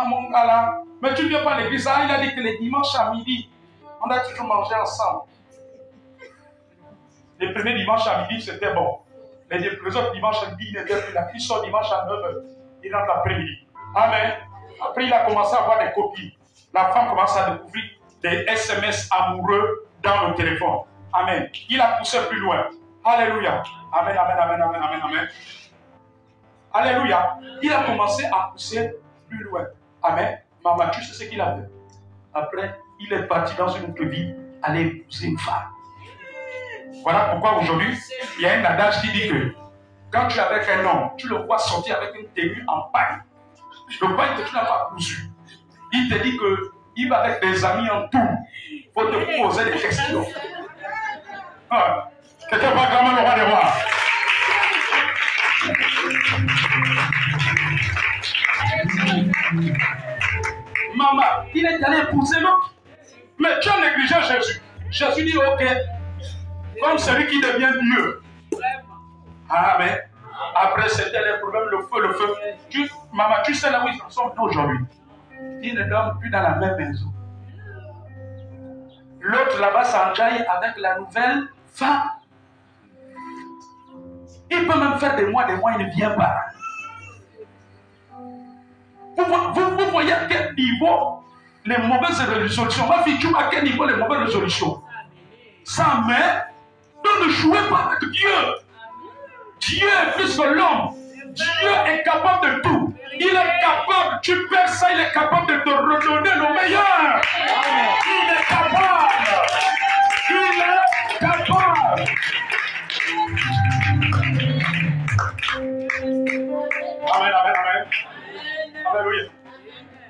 mon gars là. Mais tu ne viens pas à l'église. Ah, il a dit que les dimanches à midi, on a toujours mangé ensemble. Les premiers dimanches à midi, c'était bon. Les autres dimanches à midi, il n'était plus là. Il sort dimanche à 9h. Il rentre l'après-midi. Amen. Après, il a commencé à avoir des copines. La femme commence à découvrir des SMS amoureux dans le téléphone. Amen. Il a poussé plus loin. Alléluia. Amen, amen, amen, amen, amen, amen. Alléluia. Il a commencé à pousser plus loin. Amen. Maman, tu sais ce qu'il a fait. Après, il est parti dans une autre vie, aller épouser une femme. Voilà pourquoi aujourd'hui, il y a un adage qui dit que quand tu es avec un homme, tu le vois sortir avec une tenue en paille. Le paille que tu n'as pas cousu. Il te dit qu'il va avec des amis en tout. Il faut te poser des questions. Ah, quelqu'un va acclamer le roi des rois. Maman, il est allé épouser l'autre. Mais tu as négligé Jésus. Jésus dit ok. Comme celui qui devient Dieu. Amen. Après, c'était les problèmes, le feu. Maman, tu sais là où ils en sont aujourd'hui. Ils ne dorment plus dans la même maison. L'autre là-bas s'enjaille avec la nouvelle femme. Il peut même faire des mois, il ne vient pas. Vous voyez à quel niveau les mauvaises résolutions. Ma fille, tu vois à quel niveau les mauvaises résolutions. Sa mère, donc ne jouez pas avec Dieu. Dieu est plus que l'homme. Dieu est capable de tout. Il est capable, tu perds ça, il est capable de te redonner le meilleur. Il est capable. Il est capable. Amen, amen, amen. Alléluia.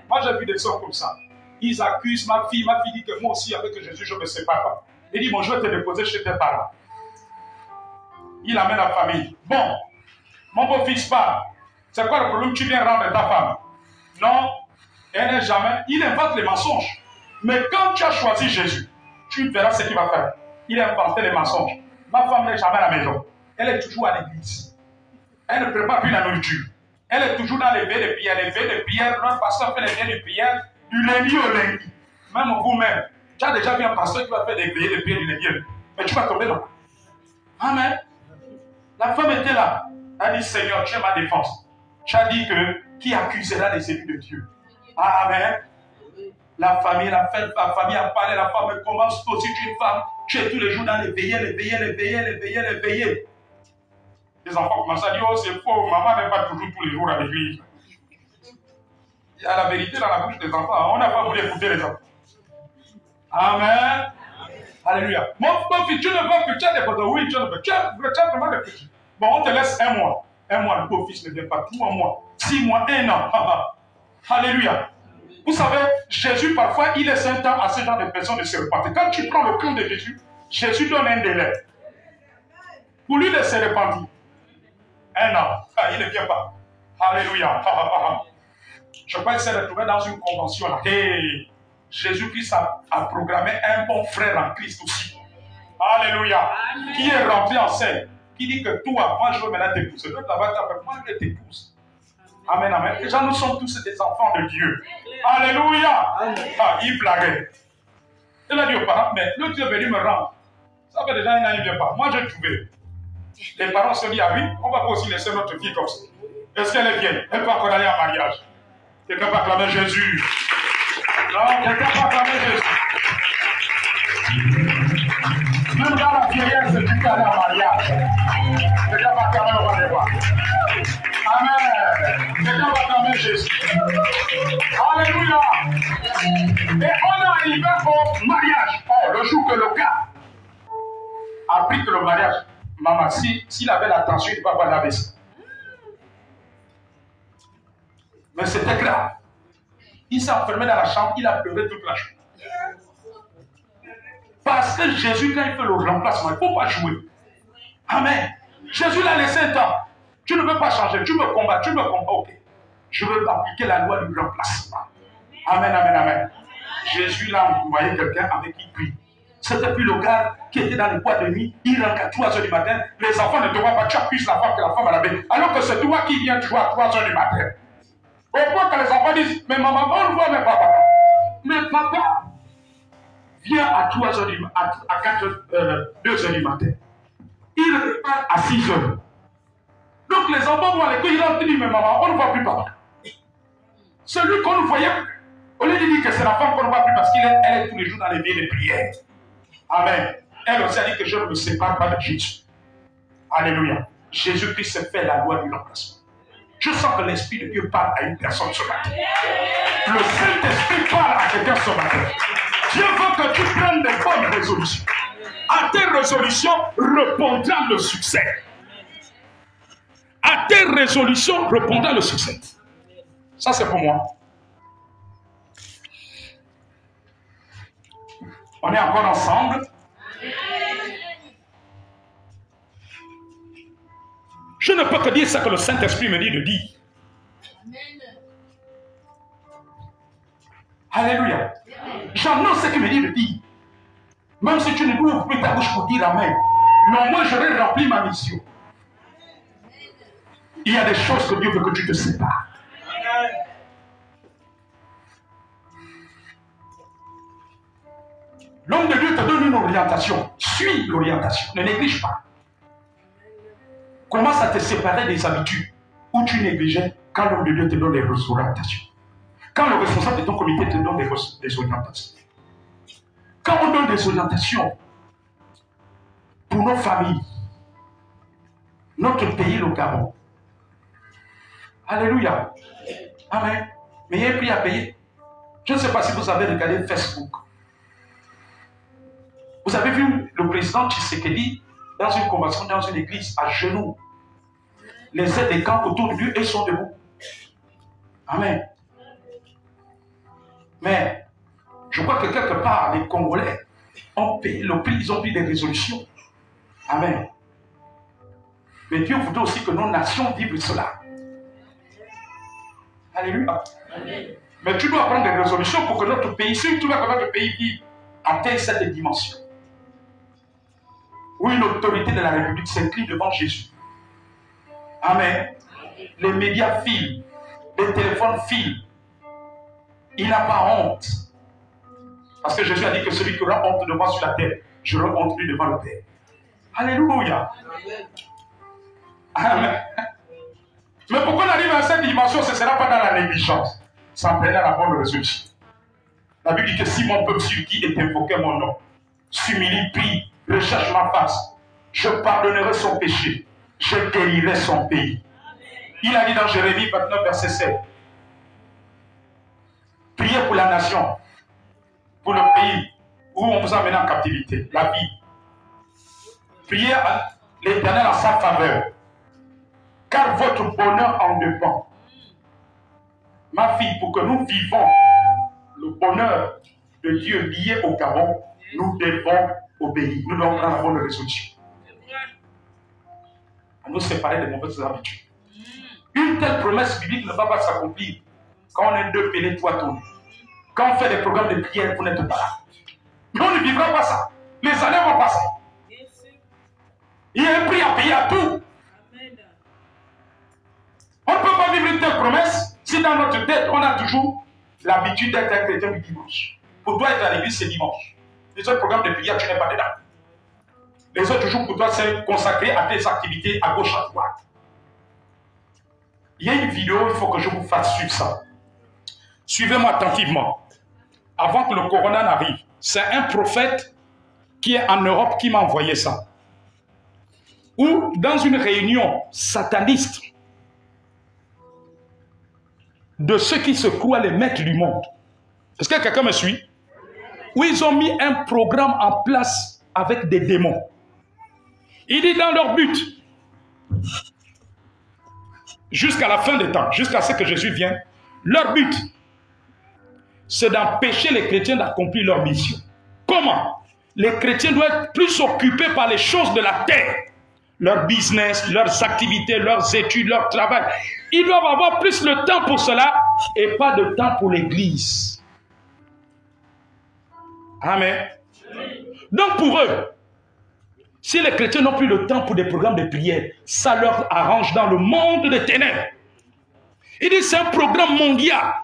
Moi, j'ai vu des sœurs comme ça. Ils accusent ma fille dit que moi aussi, avec Jésus, je ne me sépare pas. Il dit, bon, je vais te déposer chez tes parents. Il amène la famille. Bon, mon beau-fils part. C'est quoi le problème? Tu viens rendre ta femme. Non, elle n'est jamais. Il invente les mensonges. Mais quand tu as choisi Jésus, tu verras ce qu'il va faire. Il a inventé les mensonges. Ma femme n'est jamais à la maison. Elle est toujours à l'église. Elle ne prépare plus la nourriture. Elle est toujours dans les veillées de prière. Les veillées de prière, notre pasteur fait les veillées de prière du lundi au lundi. Même vous-même. Tu as déjà vu un pasteur qui va faire des veillées de prière du lundi au lundi. Mais tu vas tomber là. Amen. La femme était là. Elle dit, Seigneur, tu es ma défense. Tu as dit que qui accusera les élus de Dieu? Amen. La famille a parlé, la femme commence aussi, tu es une femme. Tu es tous les jours dans les veillées. Les enfants commencent à dire, oh c'est faux, maman n'est pas toujours tous les jours à l'église. Il y a la vérité dans la bouche des enfants. On n'a pas voulu écouter les enfants. Amen. Alléluia. Mon fils, tu ne veux que tu as des photos. Oui, tu as vraiment des petits. Bon, on te laisse 1 mois. 1 mois, le pauvre fils ne vient pas. 3 mois, 6 mois, 1 an. Alléluia. Vous savez, Jésus, parfois, il laisse un temps à ce genre de personnes de se repentir. Quand tu prends le camp de Jésus, Jésus donne un délai. Pour lui de se repentir. 1 an. Il ne vient pas. Alléluia. Je crois que c'est retrouvé dans une convention là. Hey, Jésus-Christ a programmé un bon frère en Christ aussi. Alléluia. Amen. Qui est rentré en scène. Qui dit que toi, moi je veux maintenant t'épouser. L'autre là-bas, moi je t'épouse. Amen, amen. Déjà, nous sommes tous des enfants de Dieu. Alléluia. Ah, il blaguait. Il a dit aux parents, mais l'autre est venu me rendre. Ça fait déjà un an, il ne vient pas. Moi, j'ai trouvé. Les parents se disent, ah oui, on ne va pas aussi laisser notre fille comme ça. Est-ce qu'elle est bien? Elle peut encore aller en mariage. Quelqu'un va acclamer Jésus. Non, quelqu'un va acclamer Jésus. Même dans la vieillesse, tu peux aller en mariage. Quelqu'un va acclamer le roi des rois. Amen. Quelqu'un va acclamer Jésus. Alléluia. Et on est arrivé au mariage. Oh, le jour que le gars a pris que le mariage, maman, s'il avait l'attention, il ne va pas laver ça. Mais c'était grave. Il s'est enfermé dans la chambre, il a pleuré toute la journée. Parce que Jésus, quand il fait le remplacement, il ne faut pas jouer. Amen. Jésus l'a laissé un temps. Tu ne veux pas changer, tu me combats, ok. Je veux appliquer la loi du remplacement. Amen, amen, amen. Jésus l'a envoyé quelqu'un avec qui il prie. C'était plus le gars qui était dans les bois de nuit, il rentre à 3 h du matin, les enfants ne te voient pas, tu accuses la femme que la femme a lavé, alors que c'est toi qui viens jouer à 3 h du matin. Au point que les enfants disent, mais maman, on ne voit même pas papa. Mais papa vient à 3 h du matin, à 2 h du matin. Il repart à 6 h. Donc les enfants vont à l'école, ils rentrent et disent, mais maman, on ne voit plus papa. Celui qu'on ne voyait, au lieu de dire que c'est la femme qu'on ne voit plus parce qu'elle est tous les jours dans les veillées de prière. Amen. Elle aussi a dit que je ne me sépare pas de Jésus. Alléluia. Jésus-Christ s'est fait la loi du remplacement. Je sens que l'Esprit de Dieu parle à une personne ce matin. Le Saint-Esprit parle à quelqu'un ce matin. Dieu veut que tu prennes des bonnes résolutions. À tes résolutions répondra le succès. À tes résolutions répondra le succès. Ça c'est pour moi. On est encore ensemble. Je ne peux que dire ça que le Saint-Esprit me dit de dire. Alléluia. J'annonce ce qu'il me dit de dire. Même si tu ne ouvres plus ta bouche pour dire Amen. Non, moi j'aurais rempli ma mission. Il y a des choses que Dieu veut que tu te sépares. L'homme de Dieu te donne une orientation. Suis l'orientation. Ne néglige pas. Commence à te séparer des habitudes où tu négligeais quand l'homme de Dieu te donne des orientations. Quand le responsable de ton comité te donne des orientations. Quand on donne des orientations pour nos familles, notre pays, le Gabon. Alléluia. Amen. Mais il y a un prix à payer. Je ne sais pas si vous avez regardé Facebook. Vous avez vu le président Tshisekedi dans une convention, dans une église, à genoux. Les aides des camps autour de lui, ils sont debout. Amen. Mais, je crois que quelque part, les Congolais ont payé le prix, ils ont pris des résolutions. Amen. Mais Dieu voudrait aussi que nos nations vivent cela. Alléluia. Amen. Mais tu dois prendre des résolutions pour que notre pays, si tu veux que notre pays vive, atteigne cette dimension. Où une autorité de la République s'incline devant Jésus. Amen. Les médias filent, les téléphones filent. Il n'a pas honte. Parce que Jésus a dit que celui qui aura honte de moi sur la terre, j'aurai honte de lui devant le Père. Alléluia. Amen. Mais pourquoi on arrive à cette dimension, ce ne sera pas dans la négligence. Ça en prenait la bonne résolution. La Bible dit que si mon peuple sur qui est invoqué mon nom, s'humilie, prie, recherche ma face, je pardonnerai son péché, je guérirai son pays. Il a dit dans Jérémie 29, verset 7, priez pour la nation, pour le pays où on vous a amené en captivité, la vie. Priez à l'Éternel en sa faveur, car votre bonheur en dépend. Ma fille, pour que nous vivons le bonheur de Dieu lié au Gabon, nous devons obéir. Nous devons prendre la bonne résolution. À nous séparer des mauvaises habitudes. Une telle promesse biblique ne va pas s'accomplir quand on est deux pélés, toi tournes. Quand on fait des programmes de prière, vous n'êtes pas là. Mais on ne vivra pas ça. Les années vont passer. Il y a un prix à payer à tout. On ne peut pas vivre une telle promesse si dans notre tête, on a toujours l'habitude d'être un chrétien du dimanche. Pour toi, être à l'église, c'est dimanche. Les autres programmes de prière, tu n'es pas dedans. Les autres jours, pour toi, c'est consacré à tes activités à gauche, à droite. Il y a une vidéo, il faut que je vous fasse suivre ça. Suivez-moi attentivement. Avant que le corona n'arrive, c'est un prophète qui est en Europe qui m'a envoyé ça. Ou dans une réunion sataniste de ceux qui se croient les maîtres du monde. Est-ce que quelqu'un me suit? Où ils ont mis un programme en place avec des démons. Il dit dans leur but, jusqu'à la fin des temps, jusqu'à ce que Jésus vienne, leur but, c'est d'empêcher les chrétiens d'accomplir leur mission. Comment? Les chrétiens doivent être plus occupés par les choses de la terre. Leur business, leurs activités, leurs études, leur travail. Ils doivent avoir plus le temps pour cela et pas de temps pour l'église. Amen. Donc pour eux, si les chrétiens n'ont plus le temps pour des programmes de prière, ça leur arrange dans le monde des ténèbres. Il dit c'est un programme mondial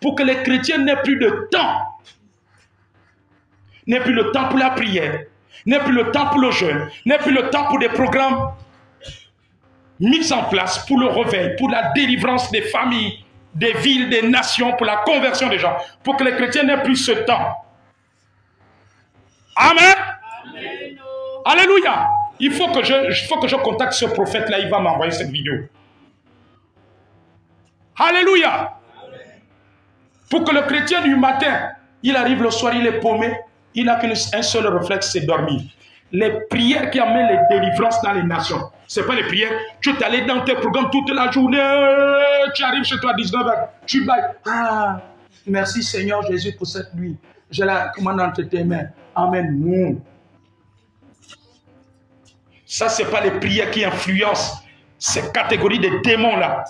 pour que les chrétiens n'aient plus de temps. N'aient plus le temps pour la prière, n'aient plus le temps pour le jeûne, n'aient plus le temps pour des programmes mis en place pour le réveil, pour la délivrance des familles, des villes, des nations, pour la conversion des gens, pour que les chrétiens n'aient plus ce temps. Amen. Amen. Alléluia. Il faut que je contacte ce prophète-là, il va m'envoyer cette vidéo. Alléluia. Pour que le chrétien du matin, il arrive le soir, il est paumé, il n'a qu'un seul réflexe, c'est dormir. Les prières qui amènent les délivrances dans les nations, ce n'est pas les prières. Tu es allé dans tes programmes toute la journée, tu arrives chez toi à 19h, tu bailles. Ah, merci Seigneur Jésus pour cette nuit. Je la commande entre tes mains. Amen. Non. Ça, ce n'est pas les prières qui influencent ces catégories de démons-là.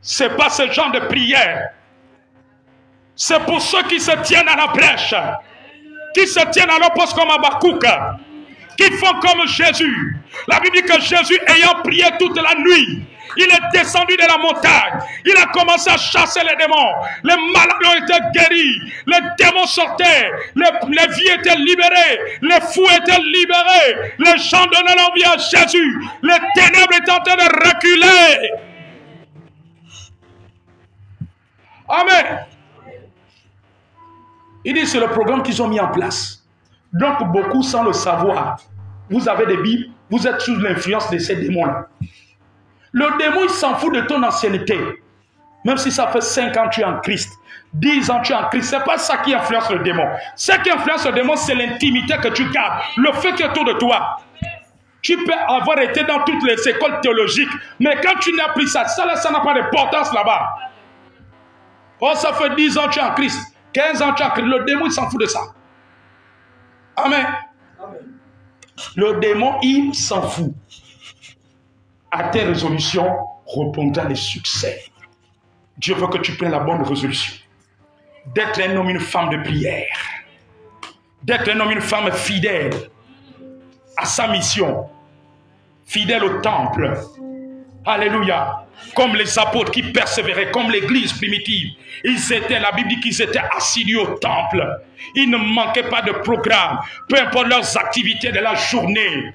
Ce n'est pas ce genre de prière. C'est pour ceux qui se tiennent à la brèche, qui se tiennent à leur poste comme Habakkuk, qui font comme Jésus. La Bible dit que Jésus, ayant prié toute la nuit, il est descendu de la montagne, il a commencé à chasser les démons. Les malades ont été guéris, les démons sortaient, les vies étaient libérées, les fous étaient libérés, les gens donnaient leur vie à Jésus, les ténèbres étaient en train de reculer. Amen. Il dit c'est le programme qu'ils ont mis en place. Donc beaucoup sans le savoir, vous avez des Bibles, vous êtes sous l'influence de ces démons-là. Le démon, il s'en fout de ton ancienneté. Même si ça fait 5 ans que tu es en Christ, 10 ans que tu es en Christ, ce n'est pas ça qui influence le démon. Ce qui influence le démon, c'est l'intimité que tu gardes, le fait qui est autour de toi. Tu peux avoir été dans toutes les écoles théologiques, mais quand tu n'as plus ça, ça n'a pas d'importance là-bas. Oh, ça fait 10 ans que tu es en Christ. 15 ans, tu as créé. Le démon, il s'en fout de ça. Amen. Amen. Le démon, il s'en fout. À tes résolutions répondra les succès. Dieu veut que tu prennes la bonne résolution. D'être un homme, une femme de prière. D'être un homme, une femme fidèle à sa mission. Fidèle au temple. Alléluia. Comme les apôtres qui persévéraient, comme l'église primitive. Ils étaient, la Bible dit qu'ils étaient assidus au temple. Ils ne manquaient pas de programme, peu importe leurs activités de la journée.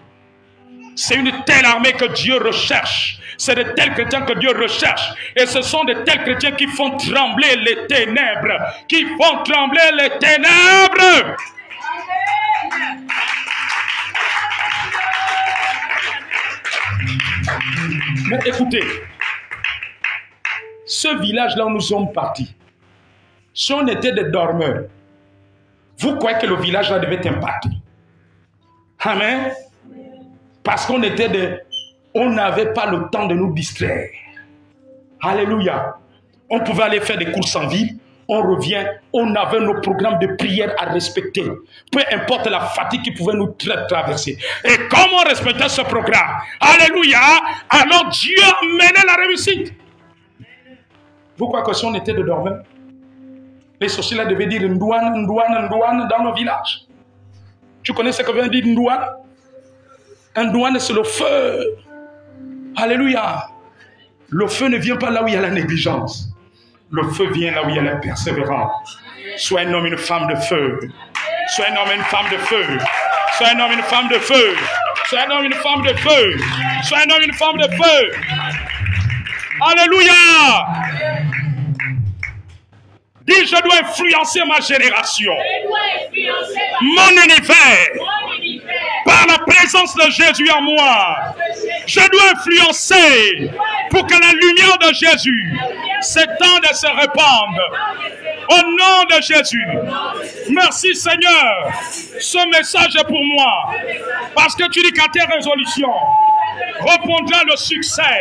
C'est une telle armée que Dieu recherche. C'est de tels chrétiens que Dieu recherche. Et ce sont de tels chrétiens qui font trembler les ténèbres. Qui font trembler les ténèbres. Mais écoutez, ce village-là où nous sommes partis, si on était des dormeurs, vous croyez que le village-là devait être impacté? Amen. Parce qu'on était on n'avait pas le temps de nous distraire. Alléluia. On pouvait aller faire des courses en ville, on revient, on avait nos programmes de prière à respecter. Peu importe la fatigue qui pouvait nous traverser. Et comme on respectait ce programme, alléluia, alors Dieu menait la réussite. Vous croyez que si on était de dormir, les sorciers là devaient dire Ndouane, Ndouane, Ndouane dans nos villages. Tu connais ce que vient dire Ndouane? Ndouane, c'est le feu. Alléluia. Le feu ne vient pas là où il y a la négligence. Le feu vient là où il y a la persévérance. Sois un homme, une femme de feu. Sois un homme, une femme de feu. Sois un homme, une femme de feu. Sois un homme, une femme de feu. Sois un homme, une femme de feu. Alléluia. Dis, je dois influencer ma génération. Mon univers. Par la présence de Jésus en moi. Je dois influencer pour que la lumière de Jésus s'étende et se répande. Au nom de Jésus. Merci Seigneur. Ce message est pour moi. Parce que tu dis qu'à tes résolutions répondra le succès.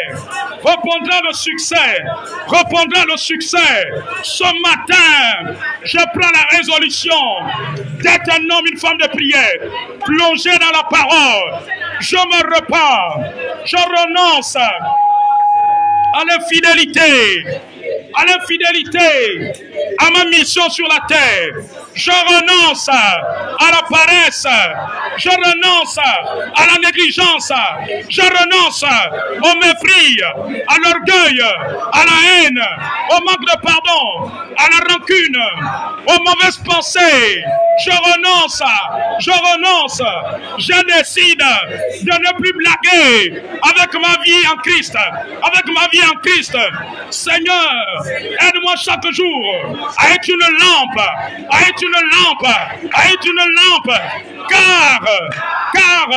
Répondra le succès. Répondra le succès. Ce matin, je prends la résolution d'être un homme, une femme de prière, plongé dans la parole. Je me repens. Je renonce à l'infidélité. À l'infidélité, à ma mission sur la terre. Je renonce à la paresse. Je renonce à la négligence. Je renonce au mépris, à l'orgueil, à la haine, au manque de pardon, à la rancune, aux mauvaises pensées. Je renonce. Je renonce. Je décide de ne plus blaguer avec ma vie en Christ. Avec ma vie en Christ. Seigneur, aide-moi chaque jour à être une lampe, à être une lampe, à être une lampe, car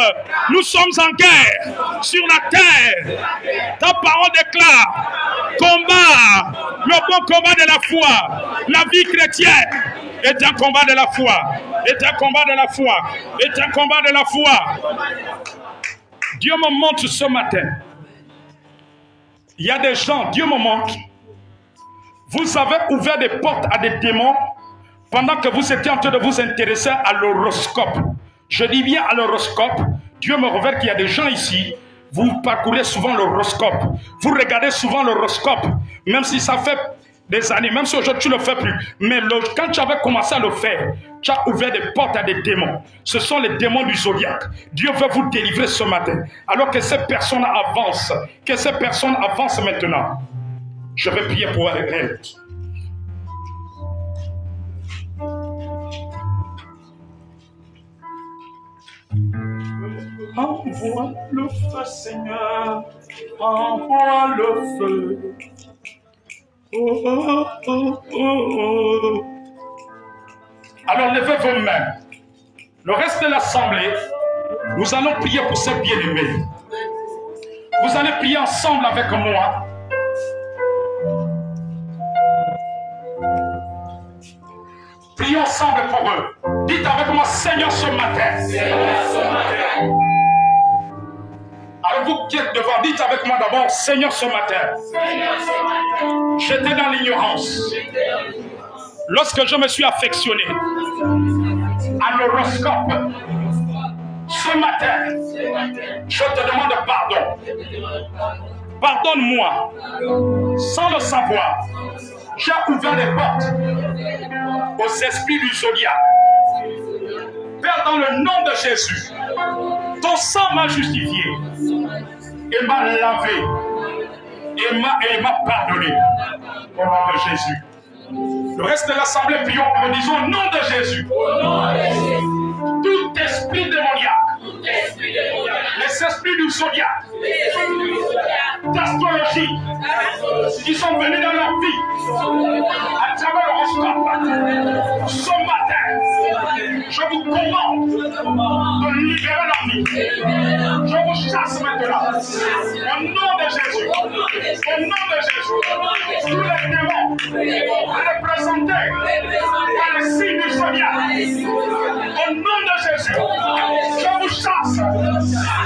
nous sommes en guerre sur la terre. Ta parole déclare, combat, le bon combat de la foi, la vie chrétienne est un combat de la foi, est un combat de la foi, est un combat de la foi. Dieu me montre ce matin, il y a des gens, Dieu me montre, vous avez ouvert des portes à des démons pendant que vous étiez en train de vous intéresser à l'horoscope. Je dis bien à l'horoscope. Dieu me révèle qu'il y a des gens ici, vous parcourez souvent l'horoscope. Vous regardez souvent l'horoscope, même si ça fait des années, même si aujourd'hui tu ne le fais plus. Mais quand tu avais commencé à le faire, tu as ouvert des portes à des démons. Ce sont les démons du zodiaque. Dieu veut vous délivrer ce matin. Alors que ces personnes avancent, maintenant. Je vais prier pour elle. Envoie le feu, Seigneur. Envoie le feu. Oh, oh, oh, oh. Alors levez vos mains. Le reste de l'assemblée, nous allons prier pour ces bien-aimés. Vous allez prier ensemble avec moi. Prions ensemble pour eux. Dites avec moi, Seigneur, ce matin. Alors vous qui êtes devant, dites avec moi d'abord, Seigneur, ce matin. J'étais dans l'ignorance. Lorsque je me suis affectionné à l'horoscope, ce matin, je te demande pardon. Pardonne-moi. Sans le savoir, j'ai ouvert les portes aux esprits du zodiaque. Père, dans le nom de Jésus, ton sang m'a justifié et m'a lavé et m'a pardonné au nom de Jésus. Le reste de l'assemblée, prions en disant au nom de Jésus. Tout esprit démoniaque, les esprits du zodiaque, d'astrologie, qui sont venus dans leur vie à travers l'horoscope, ce matin, je vous commande de libérer leur vie. Je vous chasse maintenant. Au nom de Jésus. Au nom de Jésus. Tous les démons représentés par les signes du zodiaque. Au nom de Jésus. Je vous chasse.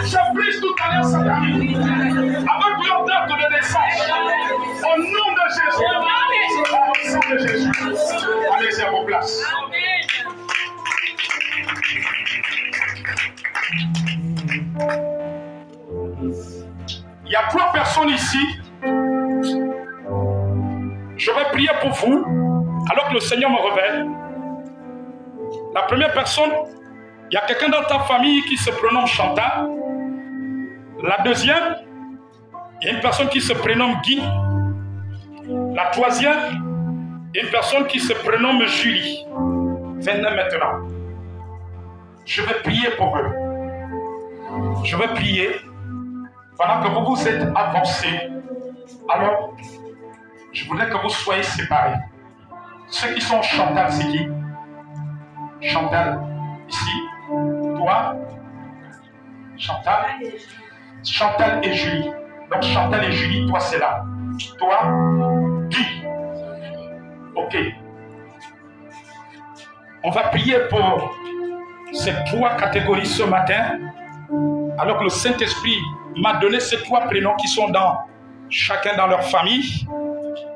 Je brise toute alliance satanique avec leur date de naissance. Au nom de Jésus. Au nom de Jésus. Allez-y à vos places. Il y a 3 personnes ici. Je vais prier pour vous alors que le Seigneur me révèle. La première personne, il y a quelqu'un dans ta famille qui se prénomme Chantal. La deuxième, il y a une personne qui se prénomme Guy. La troisième, il y a une personne qui se prénomme Julie. Venez maintenant. Je vais prier pour eux. Je vais prier. Pendant que vous vous êtes avancés, alors je voudrais que vous soyez séparés. Ceux qui sont Chantal, c'est qui? Chantal, ici. Toi, Chantal. Chantal et Julie. Donc Chantal et Julie, toi c'est là. Toi, Guy. Ok. On va prier pour ces 3 catégories ce matin. Alors que le Saint-Esprit m'a donné ces 3 prénoms qui sont chacun dans leur famille.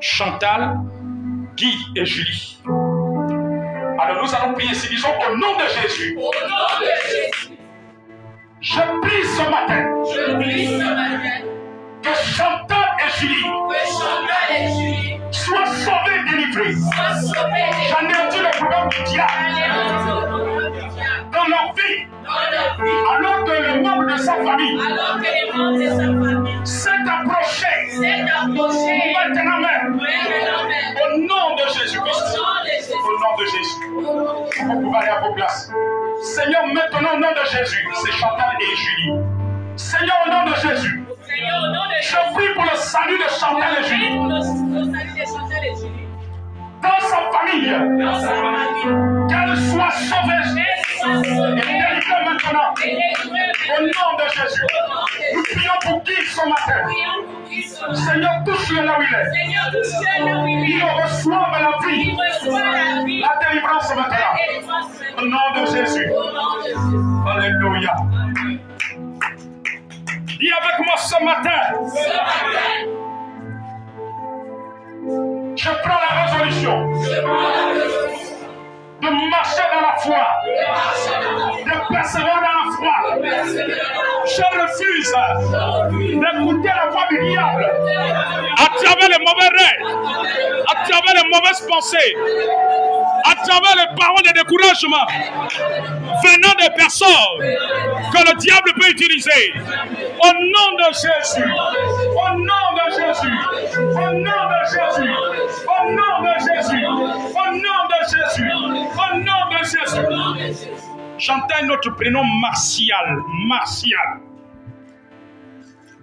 Chantal, Guy et Julie. Alors nous allons prier ici. Disons au nom de Jésus. Au nom de Jésus. Je prie ce matin. Que Chantal et Julie soient sauvés et délivrés. J'anéantis le programme du diable dans leur vie. Alors que le membre de sa famille s'est approché maintenant même au nom de Jésus-Christ. Au nom de Jésus. Vous pouvez aller à vos places. Seigneur, maintenant au nom de Jésus, c'est Chantal et Julie. Seigneur, au nom de Jésus, je prie pour le salut de Chantal et Julie. Dans sa famille, qu'elle soit sauvée et délivrée maintenant. Au nom de Jésus, nous prions pour qui ce matin? Seigneur, touche-le là où il est. Il reçoit la vie, la délivrance maintenant. Au nom de Jésus. Alléluia. Dis avec moi ce matin. Je prends la résolution de marcher dans la foi, de persévérer dans la foi. Je refuse d'écouter la voix du diable à travers les mauvais rêves, à travers les mauvaises pensées, à travers les paroles de découragement venant des personnes que le diable peut utiliser. Au nom de Jésus, au nom de Jésus, au nom de Jésus, au nom de Jésus, au nom de Jésus, au nom de Jésus. J'entends notre prénom Martial. Martial.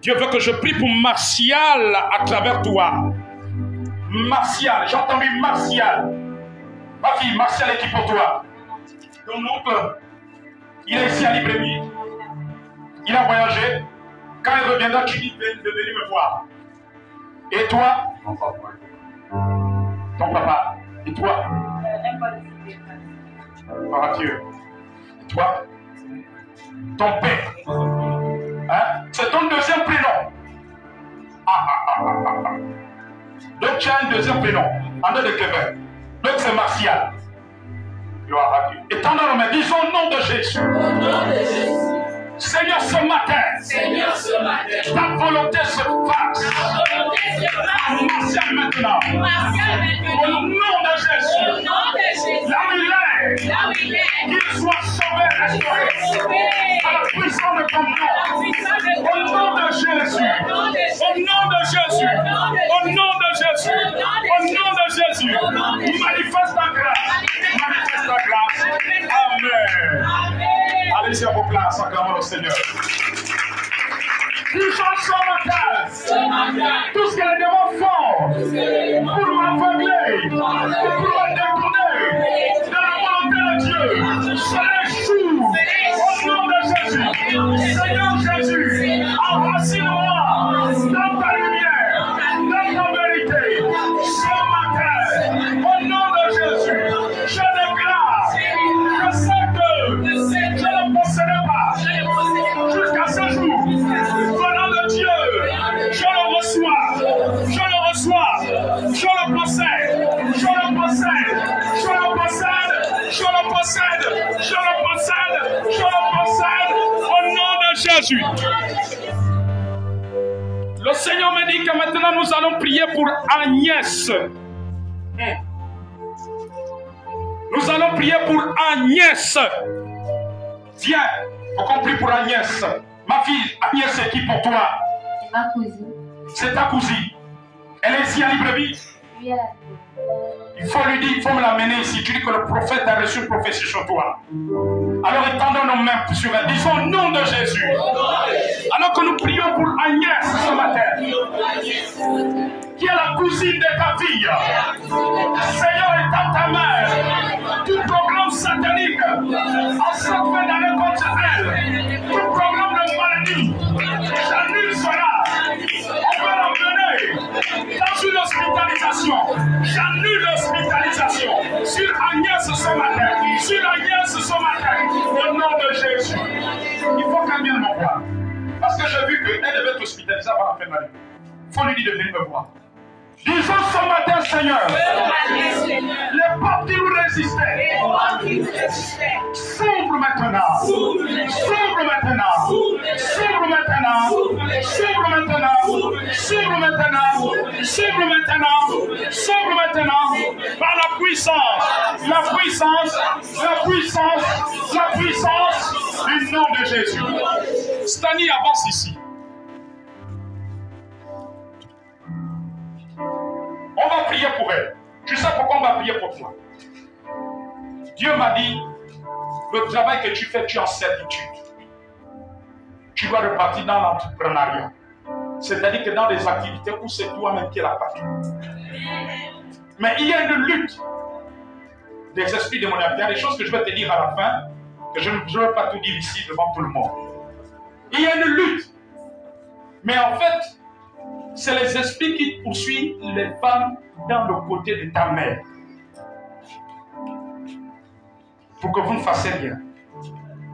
Dieu veut que je prie pour Martial à travers toi. Martial, j'ai entendu Martial. Ma fille, Martial est qui pour toi? Ton oncle, il est ici à Libreville. Il a voyagé. Quand il reviendra, tu dis de venir me voir. Et toi? Mon papa. Ton papa. Et toi? Par Dieu. Et toi? Ton père. Hein? C'est ton deuxième prénom. Donc tu as un deuxième prénom. En deux de Québec. Donc c'est Martial. Gloire à Dieu. Et tendons nos mains. Disons au nom de Jésus. Au nom de Jésus. Seigneur, ce matin, ta volonté se fasse. Martial maintenant. Au nom de Jésus. Là où il est, qu'il soit sauvé, restauré. À la puissance de ton nom. Au nom de Jésus. Au nom de Jésus. Au nom de Jésus. Au nom de Jésus. Manifeste ta grâce. Manifeste ta grâce. Amen. Allez-y à vos places, acclamons le Seigneur. Disons ce matin, tout ce que les démons font pour m'aveugler, pour me détourner de la volonté de Dieu, cela échoue au nom de Jésus. Seigneur Jésus, enracine-moi dans ta lumière, dans ta vérité. Ce matin, au nom de Jésus, je déclare que c'est que je ne possédais pas jusqu'à ce jour. Venant de Dieu, je le reçois, je le reçois, je le possède, je le possède, Jésus. Le Seigneur me dit que maintenant nous allons prier pour Agnès. Nous allons prier pour Agnès. Viens, on prie pour Agnès. Ma fille, Agnès, c'est qui pour toi? C'est ma cousine. C'est ta cousine. Elle est ici à Libreville. Oui, il faut lui dire, il faut me l'amener ici. Tu dis que le prophète a reçu une prophétie sur toi. Alors étendons nos mains sur elle. Disons au nom de Jésus. Alors que nous prions pour Agnès ce matin, qui est la cousine de ta fille. Seigneur, étends ta main. Tout programme satanique en cette fin d'année contre elle. Tout programme de maladie, j'annule cela. On va l'emmener dans une hospitalisation. J'annule l'hospitalisation sur Agnès ce matin. Sur Agnès ce matin. Au nom de Jésus. Il faut qu'elle vienne me voir. Parce que j'ai vu qu'elle devait être hospitalisée avant la fin de l'année. Il faut lui dire de venir me voir. Disons ce matin, Seigneur, les portes qui nous résistaient, s'ouvrent maintenant, s'ouvrent maintenant, s'ouvrent maintenant, s'ouvrent maintenant, s'ouvrent maintenant, s'ouvrent maintenant, s'ouvrent maintenant, par la puissance, la puissance, la puissance, la puissance du nom de Jésus. Stani avance ici. On va prier pour elle. Tu sais pourquoi on va prier pour toi? Dieu m'a dit, le travail que tu fais, tu es en certitude. Tu dois repartir dans l'entrepreneuriat. C'est-à-dire que dans des activités où c'est toi-même qui es la patronne. Mais il y a une lutte des esprits démoniaques. Il y a des choses que je vais te dire à la fin, que je ne vais pas tout dire ici devant tout le monde. Il y a une lutte. Mais en fait, c'est les esprits qui poursuivent les femmes dans le côté de ta mère. Pour que vous ne fassiez rien.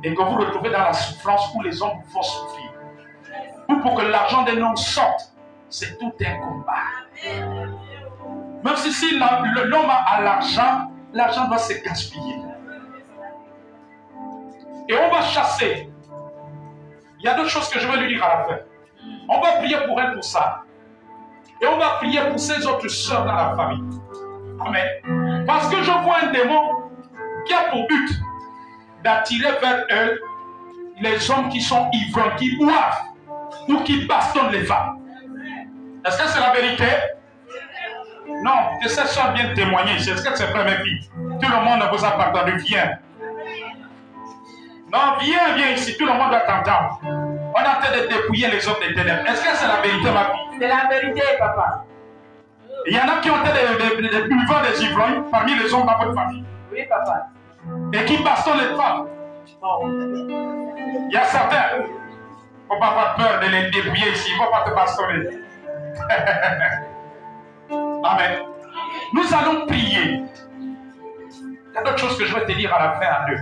Et que vous vous retrouvez dans la souffrance où les hommes vous font souffrir. Ou pour que l'argent d'un homme sorte. C'est tout un combat. Même si l'homme a l'argent, l'argent doit se gaspiller. Et on va chasser. Il y a d'autres choses que je vais lui dire à la fin. On va prier pour elle pour ça. Et on va prier pour ses autres sœurs dans la famille. Amen. Parce que je vois un démon qui a pour but d'attirer vers eux les hommes qui sont ivrognes, qui boivent ou qui bastonnent les femmes. Est-ce que c'est la vérité? Non, que ces sœurs viennent témoigner. Est-ce que c'est vrai, mes filles? Tout le monde vous a entendu. Viens. Non, viens, viens ici. Tout le monde doit t'entendre. On est en train de dépouiller les hommes des ténèbres. Est-ce que c'est la vérité, ma fille? C'est la vérité, papa. Il y en a qui ont été des buveurs des ivrognes parmi les hommes dans votre famille. Oui, papa. Et qui bastonnent les femmes. Bon. Il y a certains. Il ne faut pas avoir peur de les dépouiller ici. Il ne faut pas te bastonner. Amen. Nous allons prier. Il y a d'autres choses que je vais te dire à la fin à deux.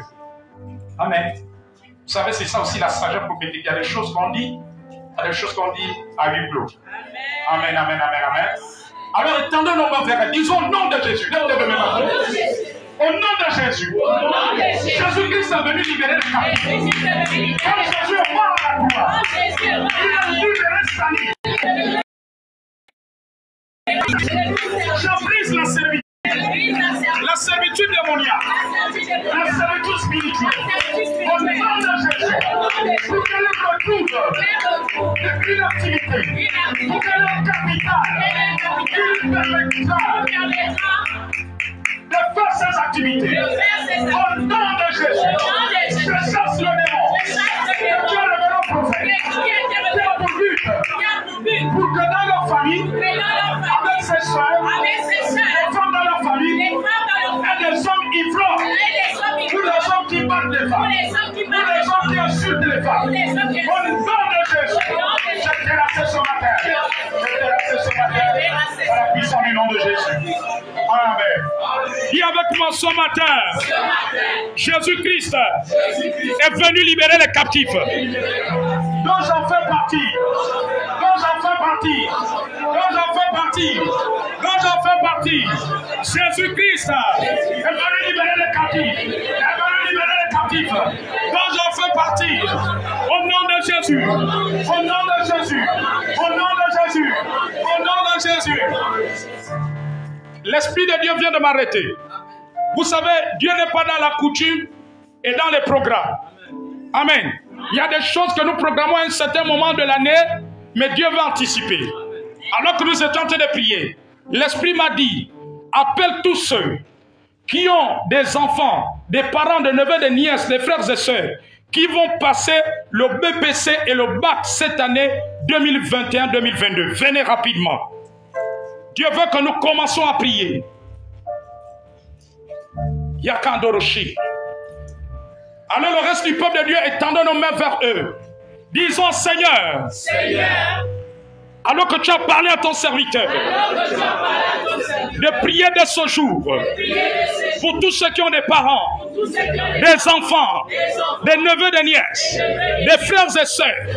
Amen. Vous savez, c'est ça aussi la sagesse prophétique. Il y a des choses qu'on dit, il y a des choses qu'on dit à huis clos. Amen, amen, amen, amen. Alors, étendons nos mains vers elle. Disons au nom de Jésus. Au nom de Jésus. Jésus-Christ est venu libérer les captifs. Quand Jésus est mort à la croix, il a libéré sa vie. Je brise la servitude. La servitude démoniaque. La servitude spirituelle. Au nom de Jésus. Pour qu'elle retrouve une activité. Pour qu'elle ait un capital. Une permettra de faire ses activités. Au nom de Jésus. Je chasse le démon. Dieu le vélo prophète. Qui a pour but. Pour que dans leur famille, avec ses soeurs, les femmes dans leur famille, et des hommes ivrognes, ou des hommes qui battent les femmes, ou des hommes qui insultent les femmes. Au nom de Jésus, je terrasse ce matin. Je terrasse ce matin. Par la puissance du nom de Jésus. Amen. Dis avec moi ce matin, Jésus-Christ est venu libérer les captifs. Dont j'en fais partie. Dont j'en fais partie. Dont j'en fais partie. Dont j'en fais partie. Jésus-Christ est venu libérer les captifs. Est venu libérer les captifs. captifs dont j'en fais partie. Au nom de Jésus. Au nom de Jésus. Au nom de Jésus. Au nom de Jésus. L'Esprit de Dieu vient de m'arrêter. Vous savez, Dieu n'est pas dans la coutume et dans les programmes. Amen. Il y a des choses que nous programmons à un certain moment de l'année, mais Dieu va anticiper. Alors que nous étions en train de prier, l'Esprit m'a dit, appelle tous ceux qui ont des enfants, des parents, des neveux, des nièces, des frères et sœurs, qui vont passer le BPC et le bac cette année 2021-2022. Venez rapidement. Dieu veut que nous commençons à prier. Yakandoroshi. Alors le reste du peuple de Dieu, étendons nos mains vers eux. Disons, Seigneur, alors que tu as parlé à ton serviteur, de prier dès ce jour, pour tous ceux qui ont des parents, des enfants, des neveux, des nièces, des frères et sœurs,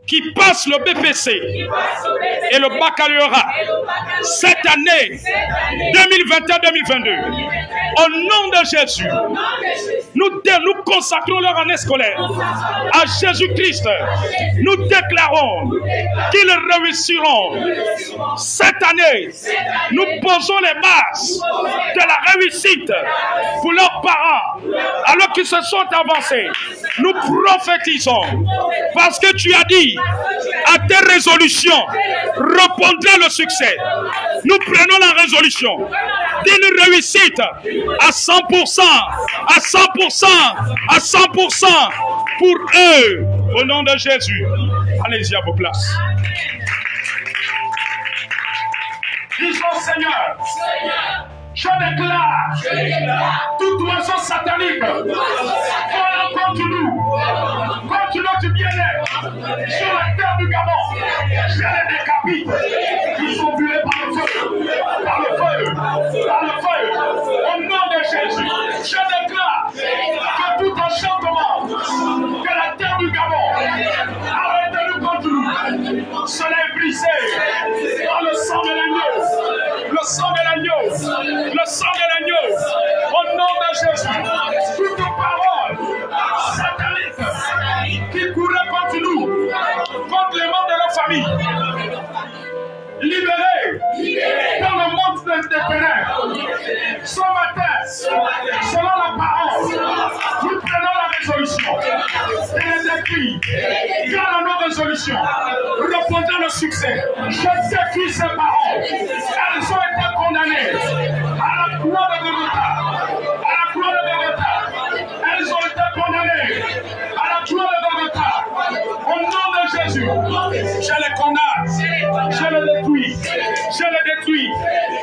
qui passent le BPC et le baccalauréat cette année 2021-2022. Au nom de Jésus, nous consacrons leur année scolaire à Jésus-Christ. Nous déclarons qu'ils réussiront. Cette année, nous posons les bases de la réussite pour leurs parents alors qu'ils se sont avancés. Nous prophétisons parce que tu as dit à tes résolutions répondra le succès. Nous prenons la résolution d'une réussite à 100%, à 100%, à 100% pour eux. Au nom de Jésus. Allez-y à vos places. Disons, Seigneur, je déclare tout oiseau satanique contre nous, contre notre bien-être sur la terre du Gabon. Je les décapite. Ils sont brûlés par le feu, par le feu, par le feu. Au nom de Jésus, je déclare que tout enchantement de la terre du Gabon, arrêtez-nous contre nous. Cela est brisé par le sang de l'agneau, le sang de l'agneau, le sang de l'agneau. Au nom de Jésus, toutes nos paroles sataniques qui couraient contre nous, contre les membres de la famille, libérés dans le monde des ténèbres. Ce matin, selon la parole, nous prenons la résolution et les décris dans nos résolutions, répondant le succès. Je décris ces paroles. Elles ont été condamnées à la croix de Golgotha. À la croix de Golgotha. Elles ont été condamnées à la croix de Golgotha. Au nom de Jésus, je les condamne, je les détruis, je les détruis,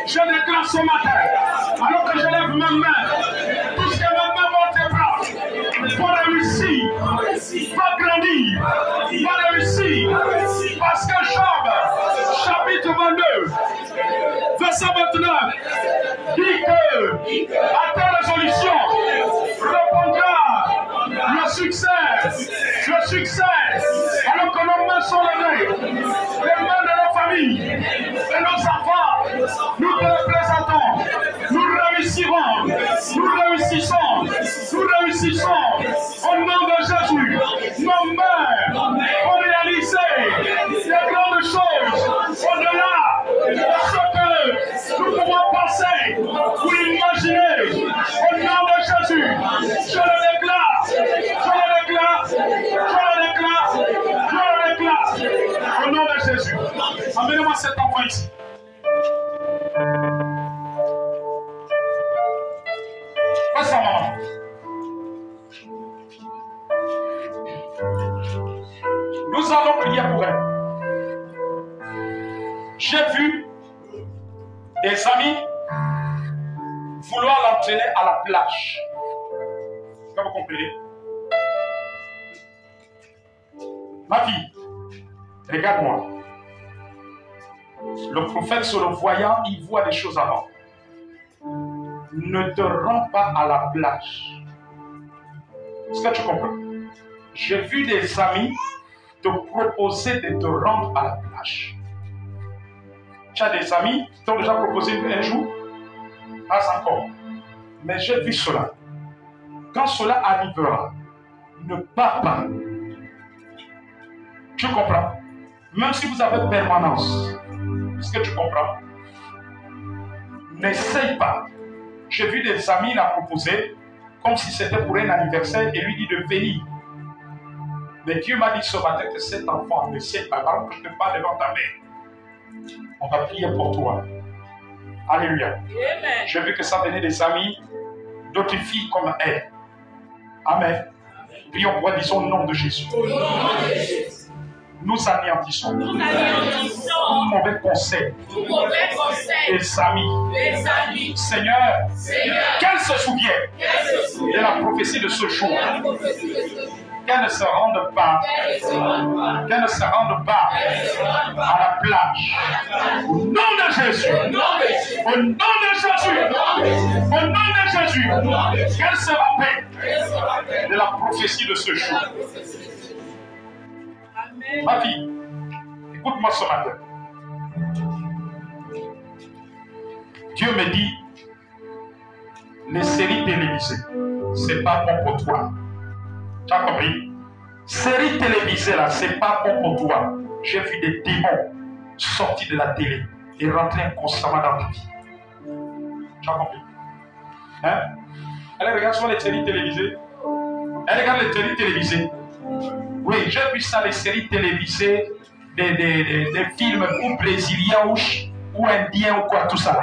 je déclare ce matin, alors que je lève ma main, tout ce que ma main vertébrale pour réussir, va grandir, va réussir, parce que Job, chapitre 22, verset 29, dit que à ta résolution répondra le succès, alors que nos mains sont levées, les mains de nos familles et nos enfants, nous te représentons, nous réussirons, nous réussissons, nous réussissons, au nom de Jésus, nos mains vont réaliser des grandes choses, au-delà de ce que nous pouvons penser ou imaginer, au nom de Jésus, je le déclare, je le déclare, je le déclare, je le déclare, au nom de Jésus. Amenez-moi cet enfant ici. Passe à maman. Nous allons prier pour elle. J'ai vu des amis vouloir l'entraîner à la plage. Est-ce que vous comprenez? Ma fille, regarde-moi. Le prophète, sur le voyant, il voit des choses avant. Ne te rends pas à la plage. Est-ce que tu comprends? J'ai vu des amis te proposer de te rendre à la plage. Tu as des amis qui t'ont déjà proposé un jour? Pas encore. Mais j'ai vu cela. quand cela arrivera, ne pars pas. Tu comprends? Même si vous avez permanence, est-ce que tu comprends? N'essaye pas. J'ai vu des amis la proposer comme si c'était pour un anniversaire et lui dit de venir. Mais Dieu m'a dit ce matin que cet enfant ne sait pas. Par contre, je te parle devant ta mère. On va prier pour toi. Alléluia. J'ai vu que ça venait des amis, d'autres filles comme elle. Amen. Prions pour elle, disons au nom de Jésus. Nous anéantissons tout mauvais conseil des amis. Seigneur, qu'elle se souvienne de la prophétie de ce jour. Qu'elle ne se rende pas, à la plage. Au nom de Jésus, au nom de Jésus, au nom de Jésus, qu'elle se rappelle de la prophétie de ce jour. Ma fille, écoute-moi ce matin. Dieu me dit, les séries télévisées, c'est pas bon pour toi. Tu as compris? Séries télévisées là, c'est pas bon pour toi. J'ai vu des démons sortis de la télé et rentrer constamment dans ta vie. Tu as compris? Hein? Elle regarde souvent les séries télévisées. Elle regarde les séries télévisées. Oui, j'ai vu ça, les séries télévisées, des films ou brésiliens ou indiens ou quoi, tout ça.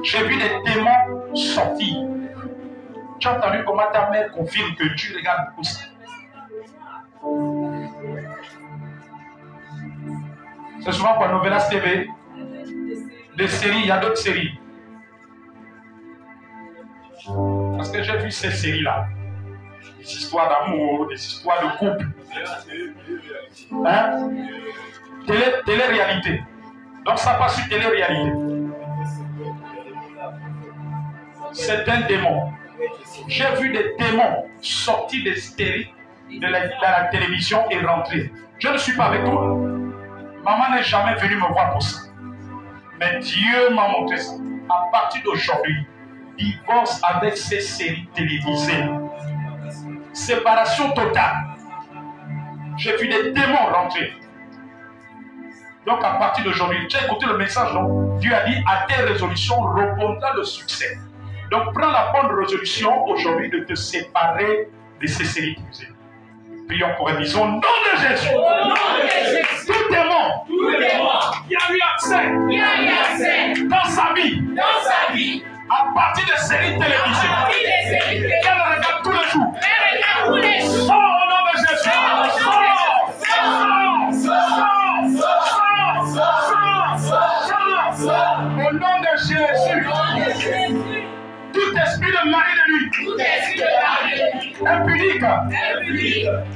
J'ai vu des démons sortir. Tu as entendu comment ta mère confirme que tu regardes beaucoup ça? C'est souvent quoi, Novelas TV, des séries, il y a d'autres séries. Parce que j'ai vu ces séries-là. Des histoires d'amour, des histoires de couple. Hein? Télé-réalité. Donc ça passe sur télé-réalité. C'est un démon. J'ai vu des démons sortis des séries de la télévision et rentrer. Je ne suis pas avec toi. Maman n'est jamais venue me voir pour ça. Mais Dieu m'a montré ça. À partir d'aujourd'hui, divorce avec ces séries télévisées. Séparation totale. J'ai vu des démons rentrer. Donc à partir d'aujourd'hui, tu as écouté le message, non? Dieu a dit à tes résolutions répondra le succès. Donc prends la bonne résolution aujourd'hui de te séparer de ces séries télévisées. Prions pour elle, disons au nom de Jésus. Tout démon qui a eu accès dans sa vie. À partir des séries télévisées, qu'elle regarde tous les jours. Sors au nom de Jésus. Au nom de Jésus. Tout esprit de mari de nuit, impudique,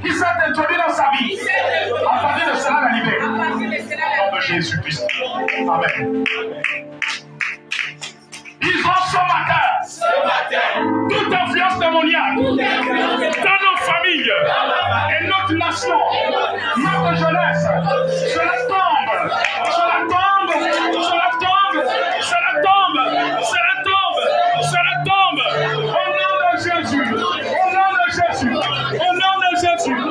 qui s'est introduit dans sa vie, à partir de cela la libère. Au nom de Jésus-Christ. Amen. Disons ce matin, toute influence démoniaque dans nos familles et notre nation, notre jeunesse, cela tombe, cela tombe, cela tombe, cela tombe, cela tombe, cela tombe. Au nom de Jésus, au nom de Jésus, au nom de Jésus, au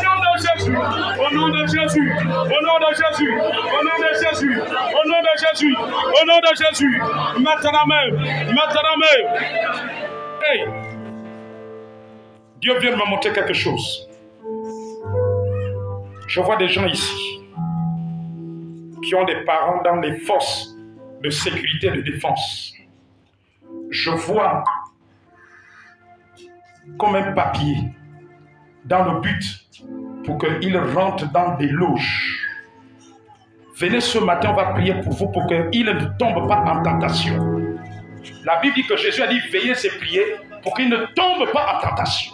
nom de Jésus, au nom de Jésus, au nom de Jésus, au nom de Jésus, au nom de Jésus, au nom de Jésus. Maintenant même. Hey, Dieu vient de me montrer quelque chose. Je vois des gens ici qui ont des parents dans les forces de sécurité et de défense. Je vois comme un papier dans le but pour qu'ils rentrent dans des loges. Venez ce matin, on va prier pour vous pour qu'ils ne tombent pas en tentation. La Bible dit que Jésus a dit veillez et priez pour qu'ils ne tombent pas en tentation.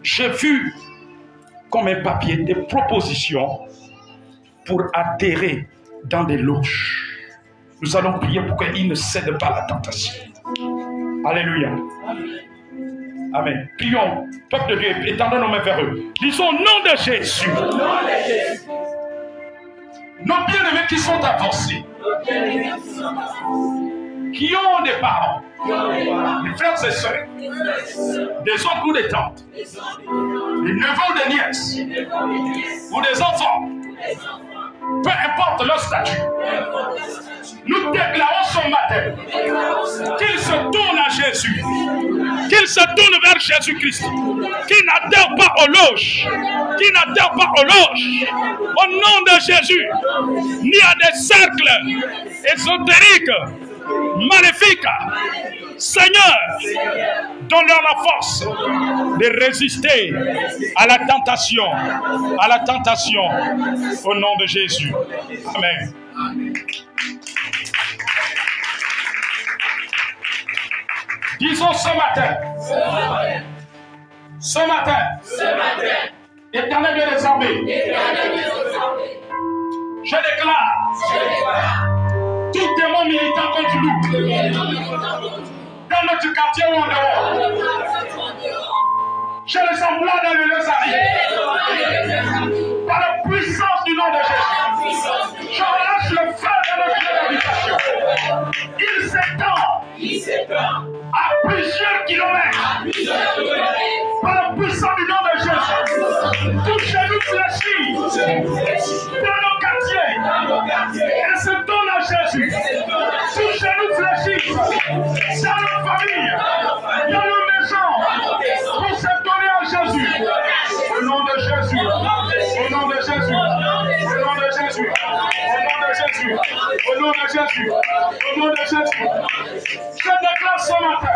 J'ai vu comme un papier des propositions pour atterrir dans des loges. Nous allons prier pour qu'ils ne cèdent pas à la tentation. Alléluia. Amen. Prions, peuple de Dieu, étendons nos mains vers eux. Disons au nom de Jésus. Nos bien-aimés qui sont avancés. qui ont des parents, des frères et sœurs, des oncles ou des tantes, des neveux ou des nièces, ou des enfants, peu importe leur statut, nous déclarons ce matin qu'ils se tournent à Jésus, qu'ils se tournent vers Jésus-Christ, qu'ils n'adhèrent pas aux loges, au nom de Jésus, ni à des cercles ésotériques, maléfiques. Seigneur, donne-leur la force de résister à la tentation, au nom de Jésus. Amen. Disons ce matin, Éternel Dieu des armées, je déclare tout démon militant contre nous, dans notre quartier ou en dehors, je les envoie dans le lieu sacré, par la puissance du nom de Jésus. Je relâche le feu de notre habitation. Il s'étend à plusieurs kilomètres, par la puissance du nom de Jésus. Touchez-nous fléchis dans nos quartiers, et se donne à Jésus. Touchez-nous fléchis dans nos familles, dans nos maisons, pour se donner à Jésus. Au nom de Jésus, au nom de Jésus, au nom de Jésus, au nom de Jésus, au nom de Jésus. Je déclare ce matin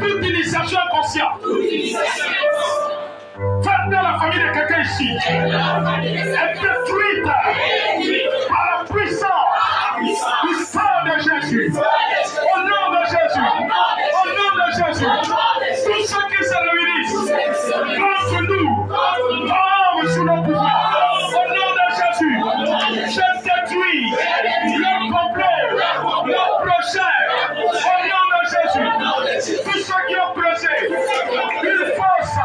toute initiation inconsciente faite dans la famille de quelqu'un ici est détruite par la puissance du sang de Jésus. Au nom de Jésus, au nom de Jésus, tous ceux qui se réunissent contre nous tombent sous nos pouvoirs. Au nom de Jésus, je détruis le complot, le projet. Au nom de Jésus, tous ceux qui ont placé une force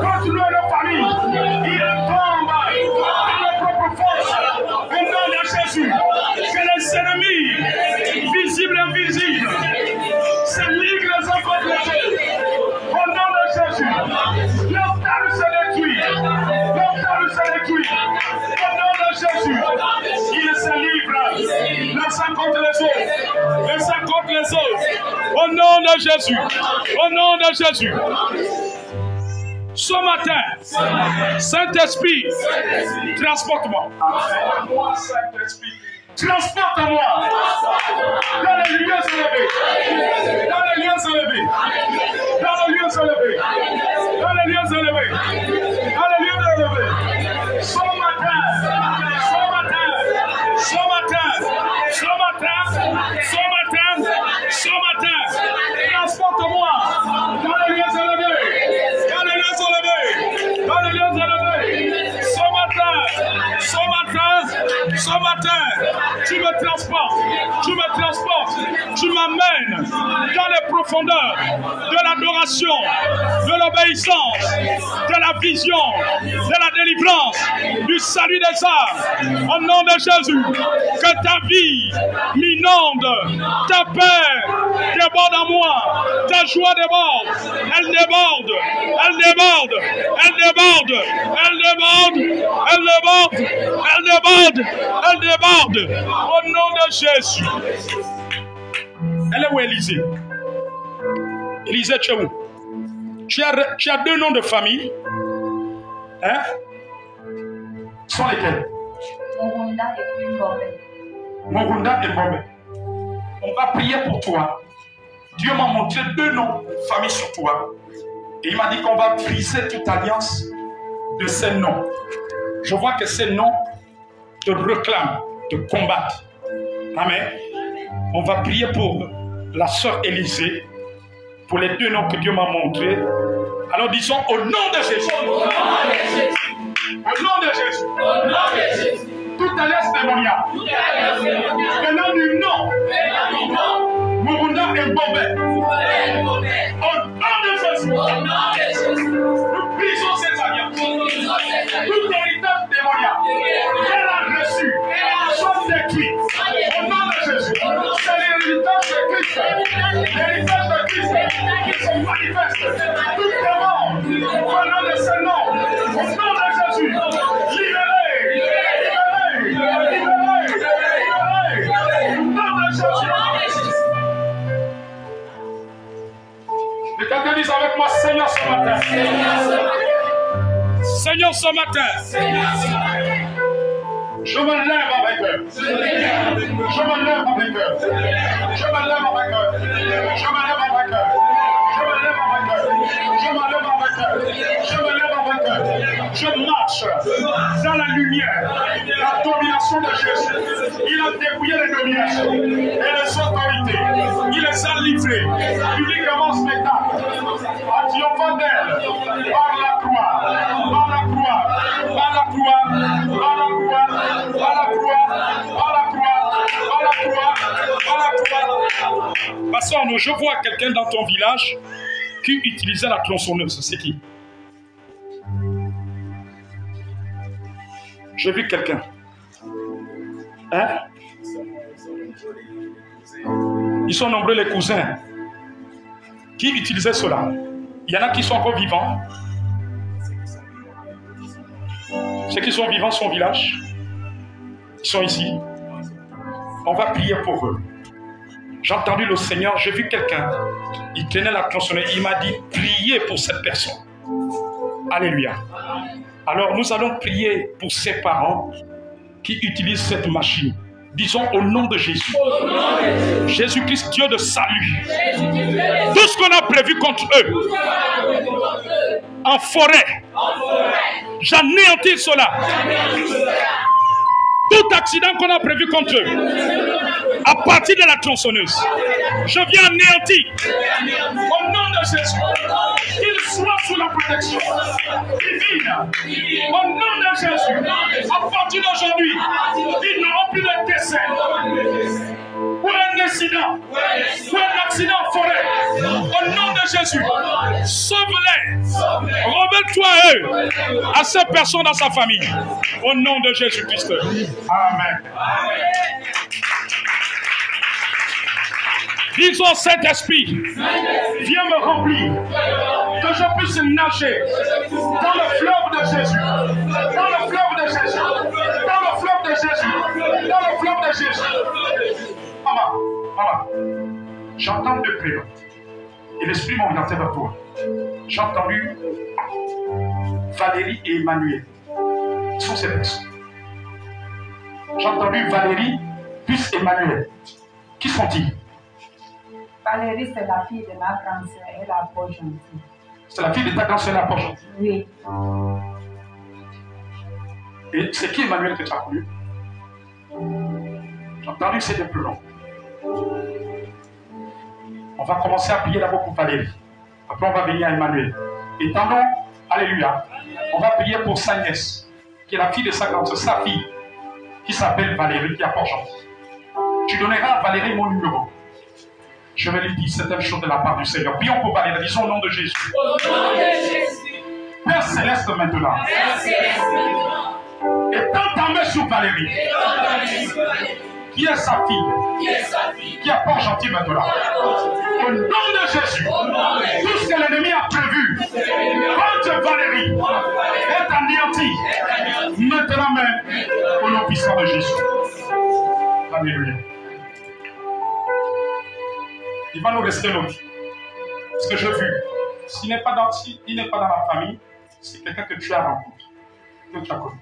contre nos familles, ils tombent dans leur propre force. Au nom de Jésus, que les ennemis, visibles et invisibles, se liguent les uns contre les autres. Au nom de Jésus, leur talent se détruit. Au nom de Jésus, ils se livrent les uns contre les autres. Au nom de Jésus, au nom de Jésus. Ce matin, Saint-Esprit, transporte-moi. Transporte-moi dans les lieux élevés. Ce matin, transporte-moi dans les lieux élevés. Ce matin, tu me transportes, tu m'amènes dans les profondeurs de l'adoration, de l'obéissance, de la vision, de la délivrance, du salut des âmes. Au nom de Jésus, que ta vie m'inonde, ta paix déborde en moi, ta joie déborde, elle déborde. Au nom de Jésus. Elle est où, Élisée? Élisée, tu es où? Tu as deux noms de famille. Hein? Sont lesquels? Mogunda et Bombé. On va prier pour toi. Dieu m'a montré deux noms de famille sur toi. Et il m'a dit qu'on va briser toute alliance de ces noms. Je vois que ces noms te réclament, te combattent. Amen. On va prier pour la sœur Élisée, pour les deux noms que Dieu m'a montrés. Alors disons au nom de Jésus. Au nom de Jésus. Toute alliance démoniaque. Venant du nom. Mogunda et Bombé. Au nom de Jésus. Nous brisons cette alliance. Tout héritage démoniaque qu'elle a reçu soit détruit. Au nom de Jésus. Christ. L'héritage de Christ qui se manifeste. Tout demande venant de ce nom. Au nom de Jésus. Libérez. Au nom de Jésus. Et quelqu'un dise avec moi, Seigneur ce matin. Seigneur ce matin. Je me lève en vainqueur. Je me lève en vainqueur. Je me lève en vainqueur. Je me lève en vainqueur. Je me lève en vainqueur. Je me lève en vainqueur. Je me lève en vainqueur. Je marche dans la lumière, la domination de Jésus. Il a dépouillé les dominations et les autorités. Il les a livrées publiquement en spectacle, en triomphant d'elle, par la croix, par la croix, par la croix, par la croix, par la croix, par la croix, par la croix, par la croix. Pasteur Arnaud, je vois quelqu'un dans ton village qui utilisait la tronçonneuse. C'est qui? J'ai vu quelqu'un. Hein? Ils sont nombreux les cousins qui utilisaient cela. Il y en a qui sont encore vivants. Ceux qui sont vivants sont au village. Ils sont ici. On va prier pour eux. J'ai entendu le Seigneur, j'ai vu quelqu'un. Il tenait la tronçonneuse. Il m'a dit, priez pour cette personne. Alléluia. Alors nous allons prier pour ses parents qui utilisent cette machine. Disons au nom de Jésus. Jésus-Christ, Dieu de salut. Tout ce qu'on a prévu contre eux, en forêt, j'anéantis cela. Tout accident qu'on a prévu contre eux, à partir de la tronçonneuse, je viens anéantir. Au nom de Jésus, qu'ils soient sous la protection divine. Au nom de Jésus, à partir d'aujourd'hui, ils n'auront plus de décès. Ou un incident, ou un accident en forêt. Au nom de Jésus, sauve-les. Révèle-toi à eux, à ces personnes dans sa famille. Au nom de Jésus-Christ. Amen. Disons, Saint-Esprit, viens me remplir, que je puisse nager dans le fleuve de Jésus, dans le fleuve de Jésus, dans le fleuve de Jésus, dans le fleuve de Jésus. Maman, j'entends deux prénoms et l'Esprit m'a orienté vers toi. J'ai entendu Valérie et Emmanuel. Qui sont ces personnes? J'ai entendu Valérie plus Emmanuel. Qui sont-ils? Valérie, c'est la fille de ma grande sœur, elle a peau gentille. C'est la fille de ta grande sœur, la peau gentille? Oui. Et c'est qui Emmanuel que tu as connu? J'ai entendu que c'était plus long. On va commencer à prier d'abord pour Valérie. Après, on va venir à Emmanuel. Et tendons, alléluia, on va prier pour sa nièce, qui est la fille de sa grande sœur, sa fille, qui s'appelle Valérie, qui a peau gentille. Tu donneras à Valérie mon numéro. Je vais lui dire certaines choses de la part du Seigneur. Prions pour Valérie, disons au nom de Jésus. Au nom de Jésus. Père Céleste maintenant. Père Céleste maintenant. Étends ta main sur Valérie. Étends ta main sur Valérie. Qui est sa fille. Qui est sa fille. Qui a pas gentil maintenant. Au nom de Jésus. Tout ce que l'ennemi a prévu contre Valérie est anéanti. Maintenant même, au nom puissant de Jésus. Alléluia. Il va nous rester l'autre. Ce que j'ai vu, s'il n'est pas dans la famille, c'est quelqu'un que tu as rencontré, que tu as connu.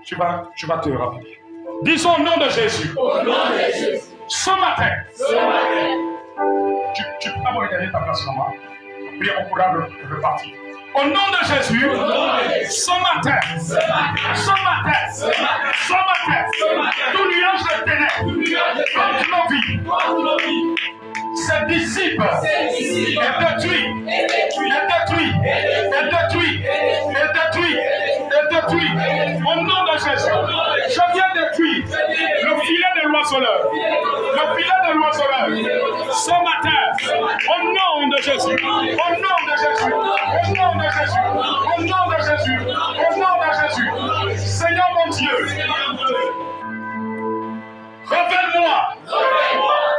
Tu vas te rappeler. Disons au nom de Jésus. Au nom de Jésus. Ce matin. Ce matin. Tu peux pas regagner ta place, maman. Puis on pourra repartir. Au nom de Jésus, ce matin, tout nuage de ténèbres contre nos vies, ses disciples est détruit. Au nom de Jésus, je viens détruire le filet de l'oiseleur. Ce matin, au nom de Jésus, Seigneur mon Dieu, révèle-moi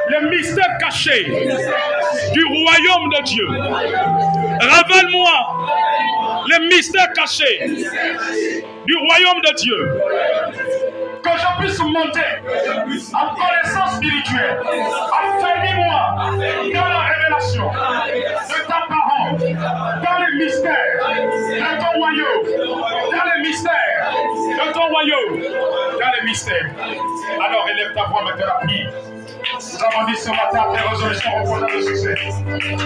les mystères cachés du royaume de Dieu. Révèle-moi les mystères cachés du royaume de Dieu. Que je puisse monter en connaissance spirituelle. Affermis-moi dans la révélation de ta parole, dans les mystères de ton royaume, dans les mystères de ton royaume, dans les mystères. Alors élève ta voix maintenant, prie. Nous avons dit ce matin tes résolutions au projet de succès.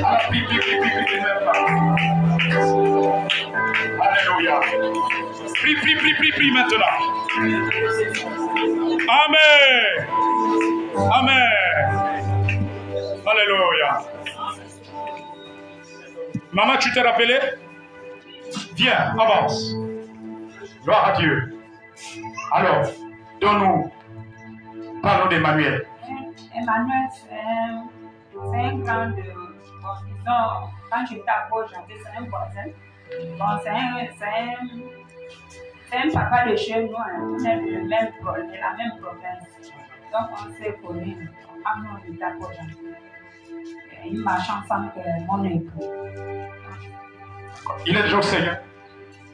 Alors prie, même pas. Alléluia. Prie maintenant. Amen. Amen. Alléluia. Maman, tu t'es rappelé? Viens, avance. Gloire à Dieu. Alors, donne-nous. Parlons d'Emmanuel. Emmanuel, c'est un grand de... Bon, disons, quand j'étais à Port-Gentil, c'est un voisin. Bon, c'est un papa de chez nous, hein. On est de la même province. Donc, on s'est connus. Avant, on était à Port-Gentil. Il marche ensemble que mon époux. Il est déjà au Seigneur?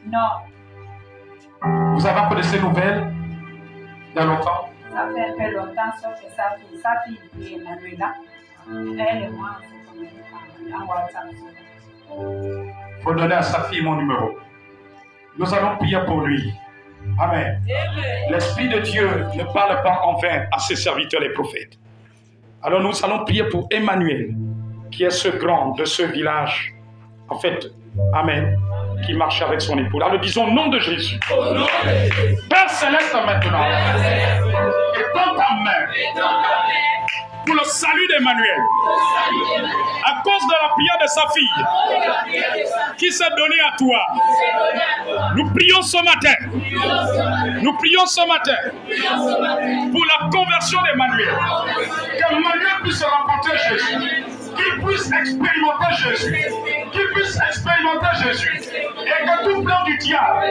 Non. Vous avez appris de ces nouvelles il y a longtemps? Ça fait un peu longtemps, sauf que sa fille qui est Manuela, elle et moi, on s'est connus en WhatsApp. Il faut donner à sa fille mon numéro. Nous allons prier pour lui. Amen. L'Esprit de Dieu ne parle pas en vain à ses serviteurs les prophètes. Alors nous allons prier pour Emmanuel, qui est ce grand de ce village. En fait, Amen, qui marche avec son époux. Alors nous disons au nom de Jésus. Père Céleste maintenant, étends ta main pour le salut d'Emmanuel. À cause de la prière de sa fille, qui s'est donnée à toi. Nous prions ce matin. Nous prions ce matin pour la conversion d'Emmanuel. Qu'Emmanuel puisse rencontrer Jésus. Qu'il puisse expérimenter Jésus. Qu'il puisse expérimenter Jésus. Et que tout plan du diable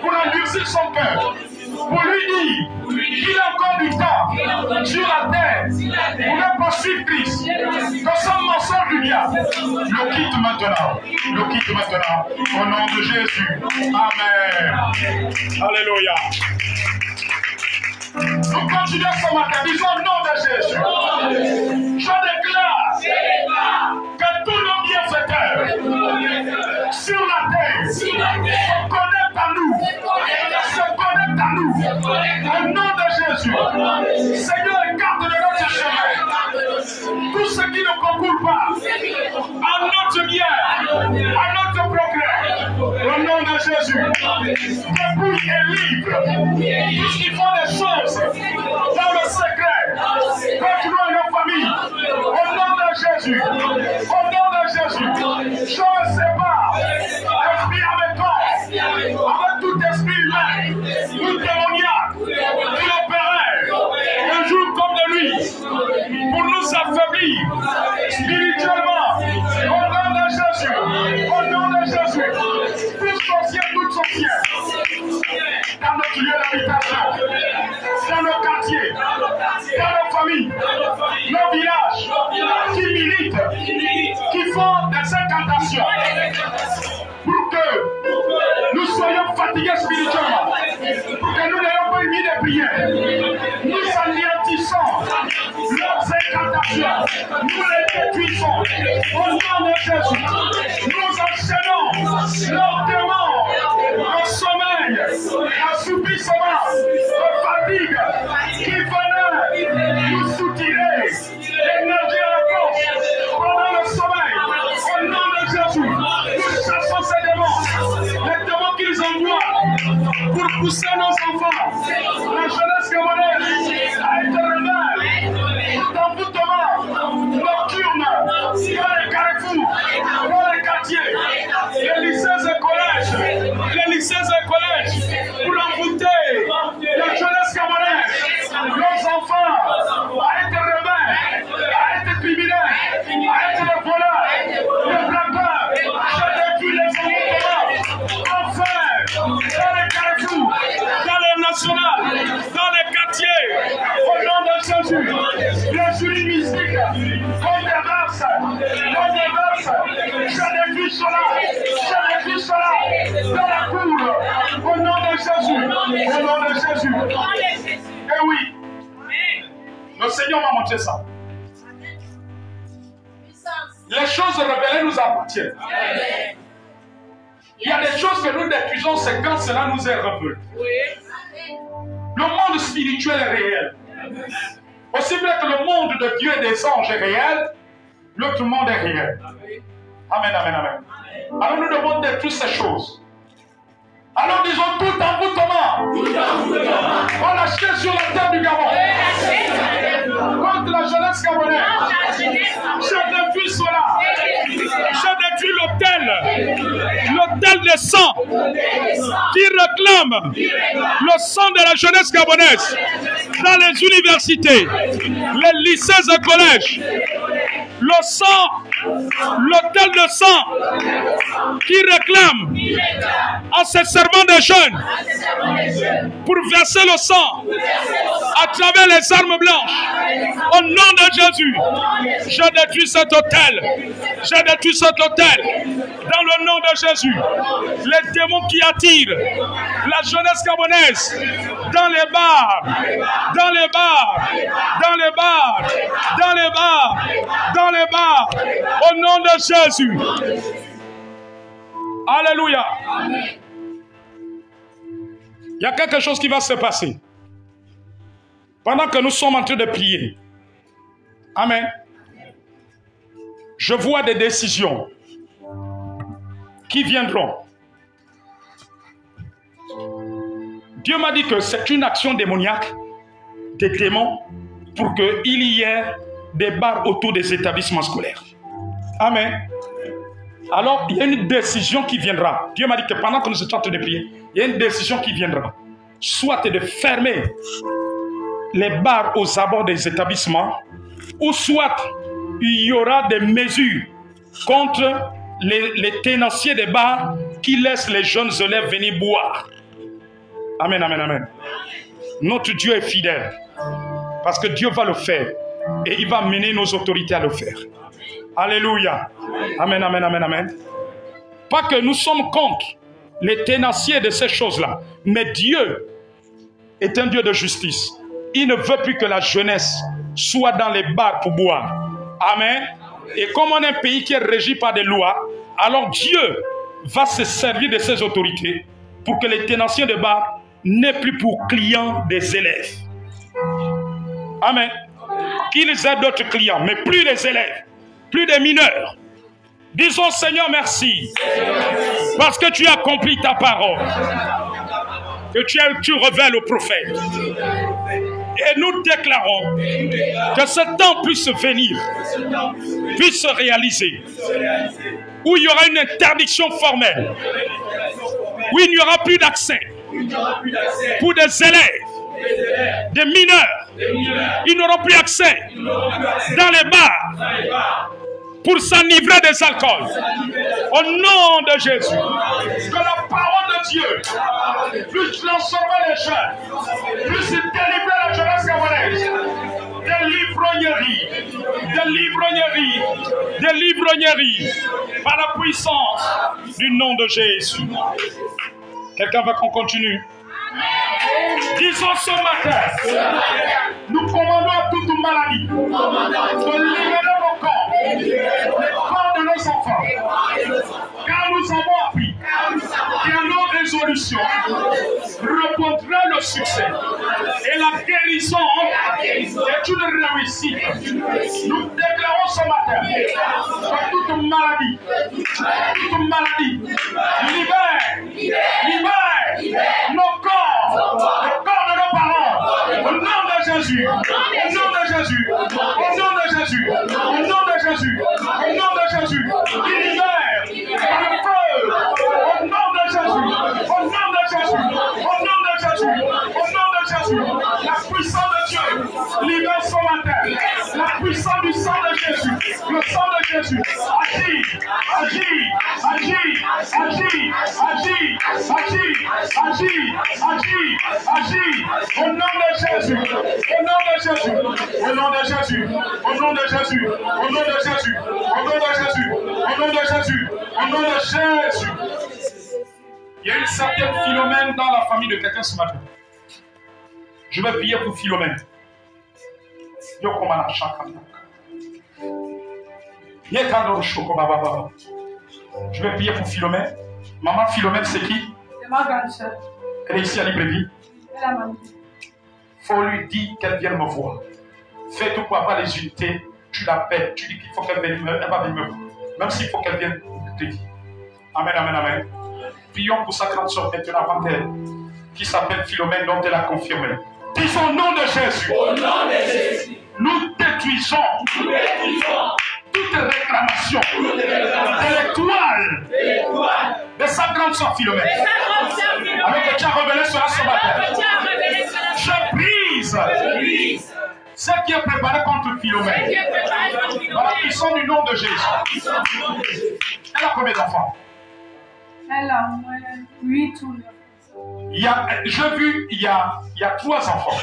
pour endurcir son cœur, pour lui dire qu'il a encore du temps sur la terre pour ne pas suivre Christ, que son mensonge du diable le quitte maintenant. Le quitte maintenant. Au nom de Jésus. Amen. Alléluia. Nous continuons ce matin. Disons au nom de Jésus. Je déclare que tous nos bienfaiteurs sur la terre se connectent à nous. Se connectent à nous. Au nom de Jésus. Seigneur, écarte de notre chemin tout ce qui ne concourt pas à notre bien, à notre progrès. Au nom de Jésus. Dépouille et livre tous qui font des choses dans le secret contre nous et nos familles. Au nom de Jésus. Au nom de Jésus. Je me sépare. Esprit avec toi. Avec tout esprit humain. Tout démoniaque. Qui opérait un jour comme de lui. Pour nous affaiblir spirituellement. Au nom de Jésus. Au nom de Jésus. Tout sorcier, toute sorcière. Dans notre lieu d'habitation. Dans nos quartiers. Dans nos familles. Nos villages. Qui militent. Qui font des incantations. Pour que nous soyons fatigués spirituellement. Pour que nous n'ayons pas une vie de prière. Nous anéantissons leurs incantations. Nous les détruisons. Au nom de Jésus. Nous enchaînons leurs démons, leur sommeil, assoupissement, leur fatigue qui venait nous soutirer l'énergie à la force pendant le sommeil. Au nom de Jésus, nous chassons ces démons, les démons qu'ils envoient pour pousser nos enfants, la jeunesse camerounaise, à être rebelle, d'envoûtement nocturne, dans les carrefours, dans les quartiers, les lycées et collèges, pour l'envoûter, la jeunesse camerounaise, On déverse. Je défie cela. Dans la cour. Au nom de Jésus. Eh oui. Le Seigneur m'a montré ça. Les choses révélées nous appartiennent. Il y a des choses que nous détruisons, c'est quand cela nous est révélé. Le monde spirituel est réel. Aussi vrai que le monde de Dieu et des anges est réel, l'autre monde est réel. Amen. Alors nous devons détruire ces choses. Alors disons tout en bout comment? On lâche sur la terre du Gabon. Contre la jeunesse gabonaise. Je détruis cela. Je détruis l'autel des sang qui réclame le sang de la jeunesse gabonaise dans les universités, les lycées et collèges. Le sang, l'autel de sang qui réclame en se servant des jeunes pour verser le sang à travers les armes blanches. Au nom de Jésus, je détruis cet autel. Dans le nom de Jésus, les démons qui attirent la jeunesse gabonaise dans les bars, au nom de Jésus. Alléluia. Il y a quelque chose qui va se passer pendant que nous sommes en train de prier. Amen. Je vois des décisions qui viendront. Dieu m'a dit que c'est une action démoniaque des démons pour qu'il y ait des barres autour des établissements scolaires. Amen. Alors, il y a une décision qui viendra. Dieu m'a dit que pendant que nous sommes en train de prier, il y a une décision qui viendra. Soit de fermer les barres aux abords des établissements, ou soit il y aura des mesures contre les tenanciers des bars qui laissent les jeunes élèves venir boire. Amen, amen, amen. Notre Dieu est fidèle parce que Dieu va le faire et il va mener nos autorités à le faire. Alléluia. Amen, amen, amen, amen. Pas que nous sommes contre les tenanciers de ces choses-là, mais Dieu est un Dieu de justice. Il ne veut plus que la jeunesse soit dans les bars pour boire. Amen. Et comme on est un pays qui est régi par des lois, alors Dieu va se servir de ses autorités pour que les tenanciers de bars n'aient plus pour clients des élèves. Amen. Qu'ils aient d'autres clients, mais plus des élèves, plus des mineurs. Disons Seigneur merci, parce que tu as accompli ta parole, que tu révèles aux prophètes. Et nous déclarons que ce temps puisse venir, puisse se réaliser, où il y aura une interdiction formelle, où il n'y aura plus d'accès pour des élèves, des mineurs. Ils n'auront plus accès dans les bars pour s'enivrer des alcools. Au nom de Jésus, que la parole de Dieu puisse transformer les jeunes, puisse délivrer la jeunesse gabonaise des livrogneries, par la puissance du nom de Jésus. Quelqu'un veut qu'on continue? Disons ce matin, nous commandons à toute maladie de libérer nos corps, les corps de nos enfants, car nous avons appris que nos résolutions rencontrera le succès et la guérison est une réussite. Nous déclarons ce matin que toute maladie libère nos corps, le corps de nos parents, au nom de Jésus, au nom de Jésus, au nom de Jésus, au nom de Jésus, au nom de Jésus, il libère par le feu, au nom de Jésus, au nom de Jésus, au nom de Jésus, au nom de Jésus, la puissance de Dieu libère ce matin, la puissance du sang de Jésus, le sang de Jésus, agit, agit, Au nom de Jésus. Au nom de Jésus. Au nom de Jésus. Au nom de Jésus. Au nom de Jésus. Au nom de Jésus. Au nom de Jésus. Au nom de Jésus. Il y a une certaine Philomène dans la famille de quelqu'un ce matin. Je vais prier pour Philomène. Je vais prier pour Philomène. Maman Philomène, c'est qui? C'est ma grande soeur. Elle est ici à Libreville. Elle a mamie. Faut lui dire qu'elle vienne me voir. Fais tout pour avoir les unités. Tu l'appelles. Tu dis qu'il faut qu'elle vienne elle va venir me voir. Même s'il faut qu'elle vienne te dire. Amen, amen, amen. Prions pour sa grande soeur maintenant avant elle, qui s'appelle Philomène, dont elle a confirmé. Disons au nom de Jésus. Au nom de Jésus. Nous détruisons toute réclamation de l'étoile de sa grande soeur Philomène. Avec que tu as révélé cela ce matin. Je brise ce qui est préparé contre Philomène. Dans la puissance du nom de Jésus. Elle a combien d'enfants? Elle a au moins 8 ou 9. J'ai vu, il y a 3 enfants.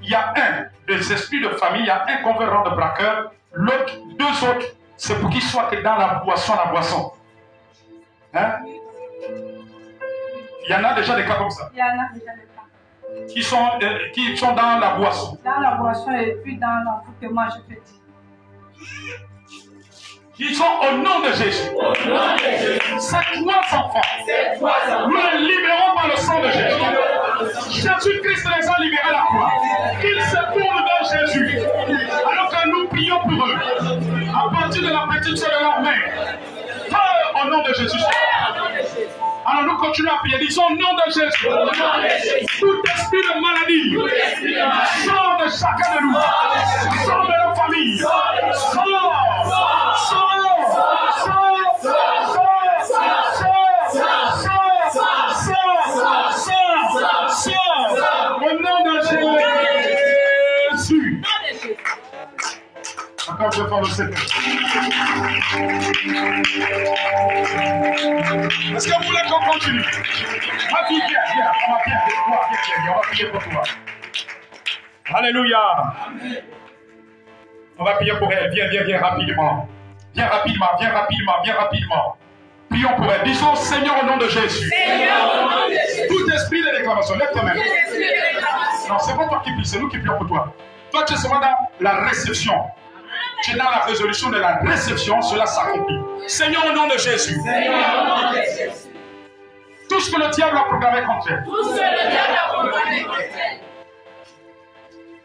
Il y a un des esprits de famille, il y a un qu'on veut rendre braqueur. L'autre, 2 autres, c'est pour qu'ils soient dans la boisson. Hein? Il y en a déjà des cas comme ça. Il y en a déjà des cas. Qui sont dans la boisson. Dans la boisson et puis dans l'envoûtement, je peux dire. Ils sont au nom de Jésus. Ces 3 enfants, nous les libérons par le sang de Jésus. Jésus-Christ les a libérés à la croix. Qu'ils se tournent vers Jésus. Alors que nous prions pour eux. À partir de la petite soeur de leur mère. Au nom de Jésus. Alors nous continuons à prier. Disons au nom de Jésus. Tout esprit de maladie sort de chacun de nous. Sort de nos familles. Au nom de Jésus. Encore deux fois le Seigneur. Est-ce que vous voulez qu'on continue? Viens, on va prier pour toi. Alléluia. On va prier pour elle. Viens rapidement. Viens rapidement. Prions pour elle. Disons Seigneur au nom de Jésus. Tout esprit de réclamation. Lève toi-même. Non, c'est pas toi qui prie, c'est nous qui prions pour toi. Toi, tu es seulement dans la réception. Tu es dans la résolution de la réception, cela s'accomplit. Seigneur, au nom de Jésus. Tout ce que le diable a programmé contre elle.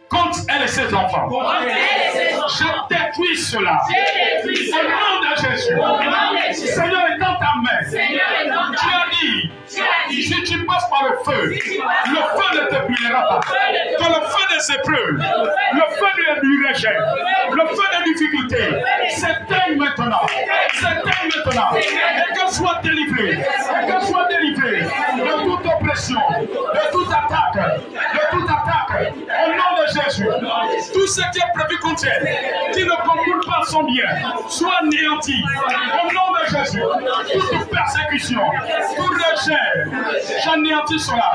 Contre elle et ses enfants. Je détruis cela. Au nom de Jésus. Seigneur est dans ta main. Tu as dit, si tu passes par le feu ne te brûlera pas. Que le feu des épreuves, le feu du rejet, le feu des difficultés, s'éteigne maintenant. Et qu'elle soit délivrée. De toute oppression, de toute attaque. Au nom de Jésus. Tout ce qui est prévu contre elle, qui ne concourt pas son bien, soit anéanti. Au nom de Jésus. Toute persécution, tout rejet, j'anéantis cela.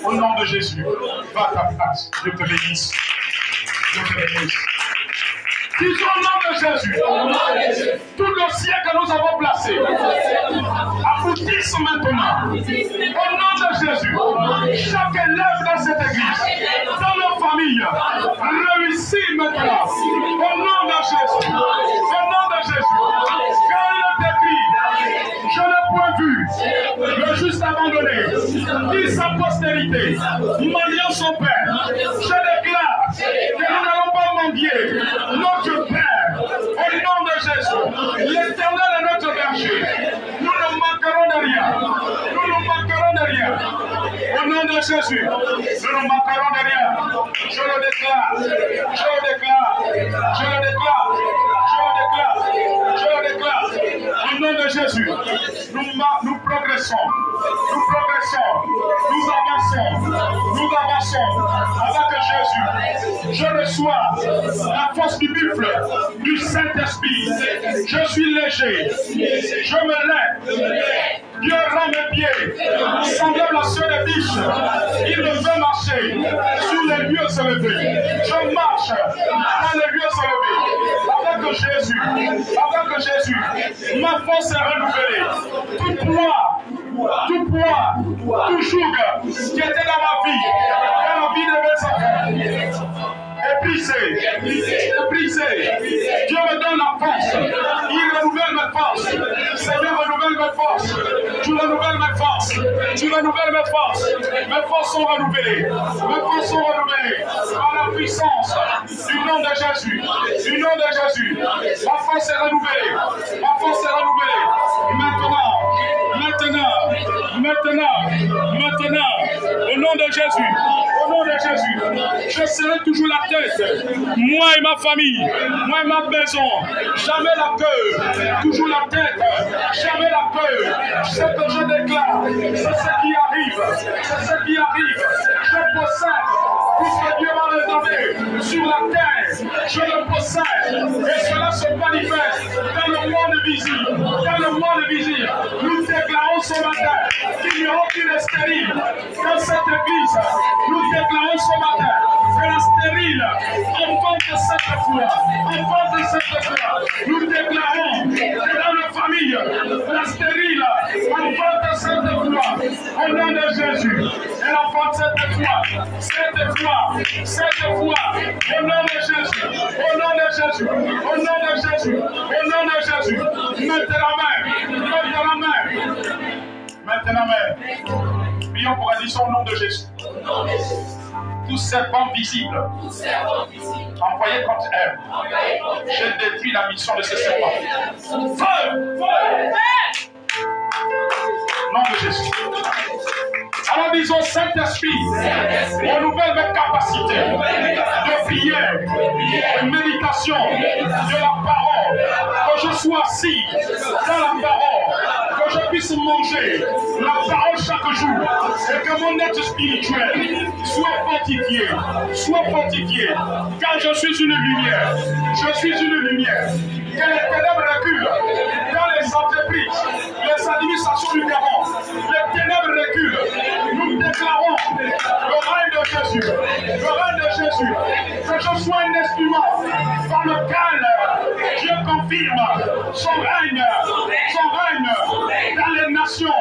Au nom de Jésus. Va à ta place. Je te bénisse. Disons au nom de Jésus. Tout le ciel que nous avons placé aboutisse maintenant. Au nom de Jésus. Chaque élève dans cette église, dans nos familles, réussit maintenant. Au nom de Jésus. Quand il est écrit, je n'ai point vu le juste abandonné, ni sa postérité, mendiant son père. Je déclare que nous n'allons pas mendier notre Père. Au nom de Jésus, l'Éternel est notre berger. Nous ne manquerons de rien. Au nom de Jésus, nous ne manquerons de rien. Je le déclare. Au nom de Jésus, nous progressons. progressons, nous progressons, nous avançons avec Jésus. Je reçois la force du buffle, du Saint-Esprit. Je suis léger, je me lève. Dieu rend mes pieds, semblable à ceux des biches. Il me fait marcher sur les lieux élevés. Je marche dans les lieux élevés. Avec Jésus, ma force est renouvelée. Tout poids, tout joug qui était dans ma vie, dans la vie de mes enfants, est brisé. Dieu me donne la force. Il renouvelle mes forces. Seigneur, renouvelle mes forces. Tu renouvelles mes forces. Mes forces sont renouvelées. Par la puissance du nom de Jésus. Ma force est renouvelée. Maintenant, au nom de Jésus, je serai toujours la tête, moi et ma famille, moi et ma maison, jamais la queue, toujours la tête, jamais la queue. Ce que je déclare, c'est ce qui arrive, je possède tout ce que Dieu m'a réservé sur la terre, je le possède, et cela se manifeste dans le monde visible, nous déclarons ce matin qu'il n'y aura aucune stérile dans cette église. Nous déclarons ce matin que la stérile enfante cette foi. Nous déclarons que dans nos familles, la stérile enfante cette foi. Au nom de Jésus, elle enfante cette foi. Au nom de Jésus. Maintenant même. Prions pour addition au nom de Jésus. Tout serpent visible envoyé contre elle, je détruis la mission de ce serpent. Feu! Nom de Jésus. Alors disons, Saint-Esprit, renouvelle mes capacités de prière, de méditation, de la parole, que je sois assis dans la parole, que je puisse manger la parole chaque jour, et que mon être spirituel soit fortifié, car je suis une lumière, que les ténèbres reculent dans les entreprises, les administrations du Gabon, les ténèbres reculent. Nous déclarons le règne de Jésus, que je sois un instrument par lequel Dieu confirme son règne dans les nations.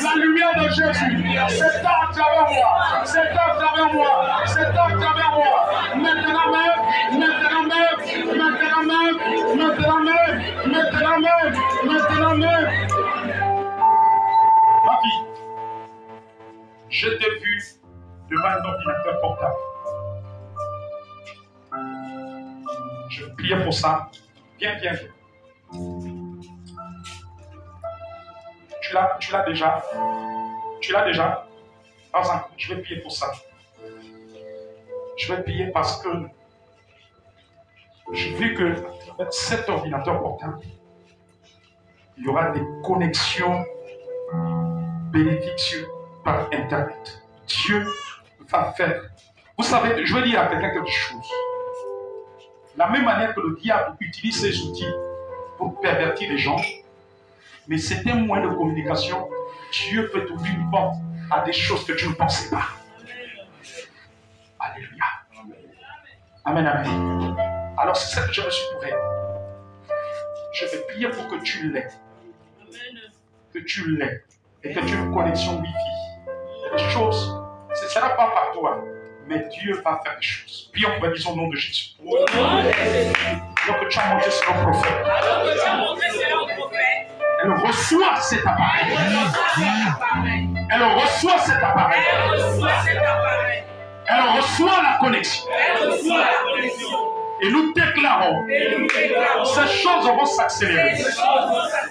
La lumière de Jésus, c'est à travers moi. Maintenant même. Ma vie, je t'ai vu devant un ordinateur portable. Je vais prier pour ça. Viens. Tu l'as déjà? Pas encore. Je vais prier pour ça. Je vais prier parce que j'ai vu que avec cet ordinateur portable, il y aura des connexions bénéfiques par Internet. Dieu va faire. Vous savez, je vais dire à quelqu'un quelque chose. La même manière que le diable utilise ses outils pour pervertir les gens, mais c'est un moyen de communication. Dieu peut ouvrir une porte à des choses que tu ne pensais pas. Alléluia. Amen. Alors c'est ça que je me suis trouvé. Je vais prier pour que tu l'aies. Et que tu aies une connexion Wi-Fi. Les choses, ce ne sera pas par toi, mais Dieu va faire des choses. Prions pour bénir au nom de Jésus. Alors que tu as monté sur le prophète. Elle reçoit cet appareil. Elle reçoit la connexion. Et nous déclarons, ces choses vont s'accélérer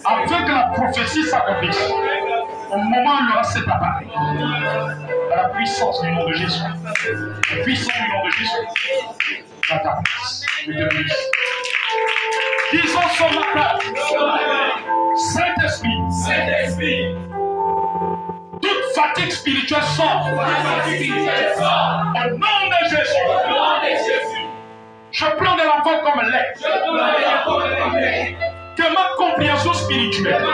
afin que la prophétie s'accomplisse. Au moment où il y aura cet appareil, dans la puissance du nom de Jésus, dans ta place, je te bénis. Disons ce matin, Saint-Esprit, fatigue spirituelle sort. Au nom de Jésus. Je prends de l'enfant comme lait. Que ma compréhension spirituelle